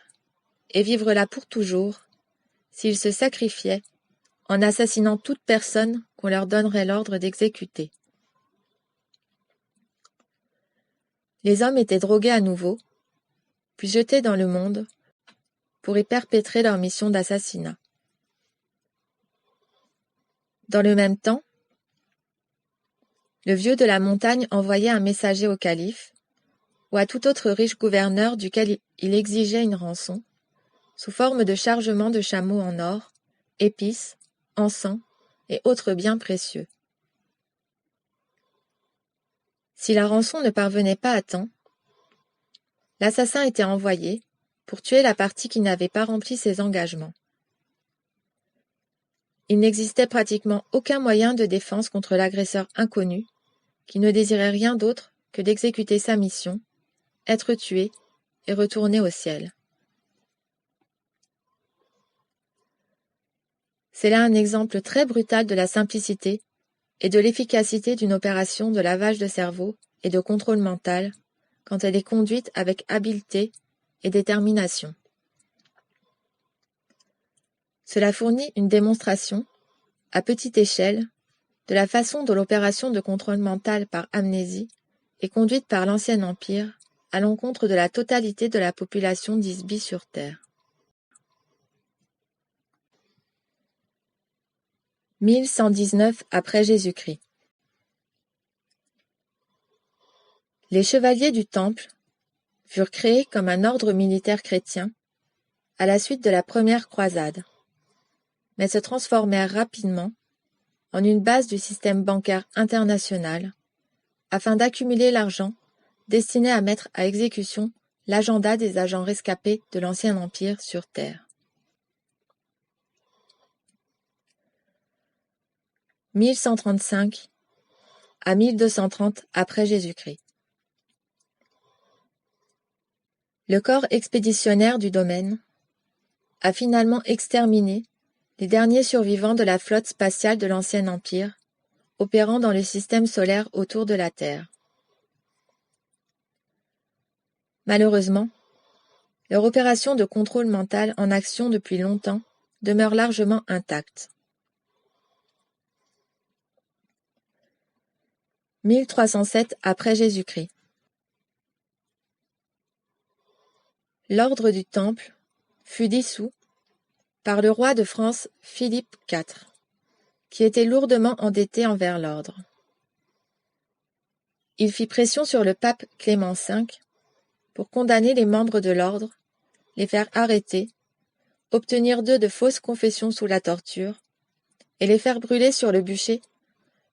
et vivre là pour toujours s'ils se sacrifiaient en assassinant toute personne qu'on leur donnerait l'ordre d'exécuter. Les hommes étaient drogués à nouveau, puis jetés dans le monde pour y perpétrer leur mission d'assassinat. Dans le même temps, le vieux de la montagne envoyait un messager au calife ou à tout autre riche gouverneur duquel il exigeait une rançon, sous forme de chargements de chameaux en or, épices, encens et autres biens précieux. Si la rançon ne parvenait pas à temps, l'assassin était envoyé pour tuer la partie qui n'avait pas rempli ses engagements. Il n'existait pratiquement aucun moyen de défense contre l'agresseur inconnu, qui ne désirait rien d'autre que d'exécuter sa mission, être tué et retourner au ciel. C'est là un exemple très brutal de la simplicité et de l'efficacité d'une opération de lavage de cerveau et de contrôle mental quand elle est conduite avec habileté et détermination. Cela fournit une démonstration, à petite échelle, de la façon dont l'opération de contrôle mental par amnésie est conduite par l'Ancien Empire à l'encontre de la totalité de la population d'Isbi sur Terre. 1119 après Jésus-Christ. Les chevaliers du Temple furent créés comme un ordre militaire chrétien à la suite de la première croisade, mais se transformèrent rapidement en une base du système bancaire international afin d'accumuler l'argent destiné à mettre à exécution l'agenda des agents rescapés de l'Ancien Empire sur Terre. 1135 à 1230 après Jésus-Christ. Le corps expéditionnaire du domaine a finalement exterminé les derniers survivants de la flotte spatiale de l'Ancien Empire, opérant dans le système solaire autour de la Terre. Malheureusement, leur opération de contrôle mental en action depuis longtemps demeure largement intacte. 1307 après Jésus-Christ. L'ordre du Temple fut dissous par le roi de France Philippe IV, qui était lourdement endetté envers l'ordre. Il fit pression sur le pape Clément V pour condamner les membres de l'ordre, les faire arrêter, obtenir d'eux de fausses confessions sous la torture, et les faire brûler sur le bûcher,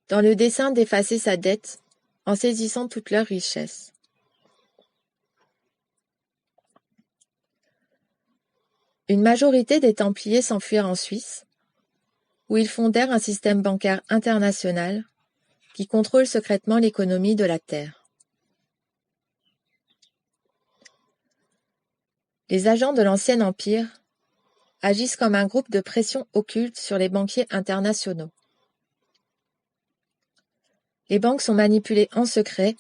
dans le dessein d'effacer sa dette en saisissant toutes leurs richesses. Une majorité des Templiers s'enfuirent en Suisse, où ils fondèrent un système bancaire international qui contrôle secrètement l'économie de la Terre. Les agents de l'Ancien Empire agissent comme un groupe de pression occulte sur les banquiers internationaux. Les banques sont manipulées en secret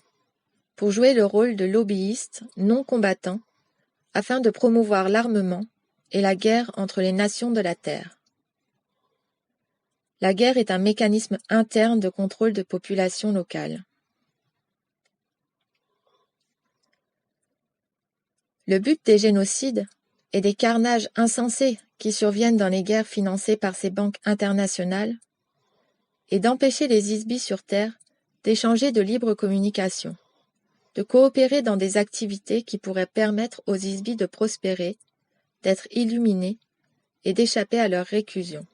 pour jouer le rôle de lobbyistes non combattants afin de promouvoir l'armement et la guerre entre les nations de la Terre. La guerre est un mécanisme interne de contrôle de populations locales. Le but des génocides et des carnages insensés qui surviennent dans les guerres financées par ces banques internationales est d'empêcher les isbis sur Terre d'échanger de libres communications, de coopérer dans des activités qui pourraient permettre aux isbis de prospérer, d'être illuminés et d'échapper à leur réclusion.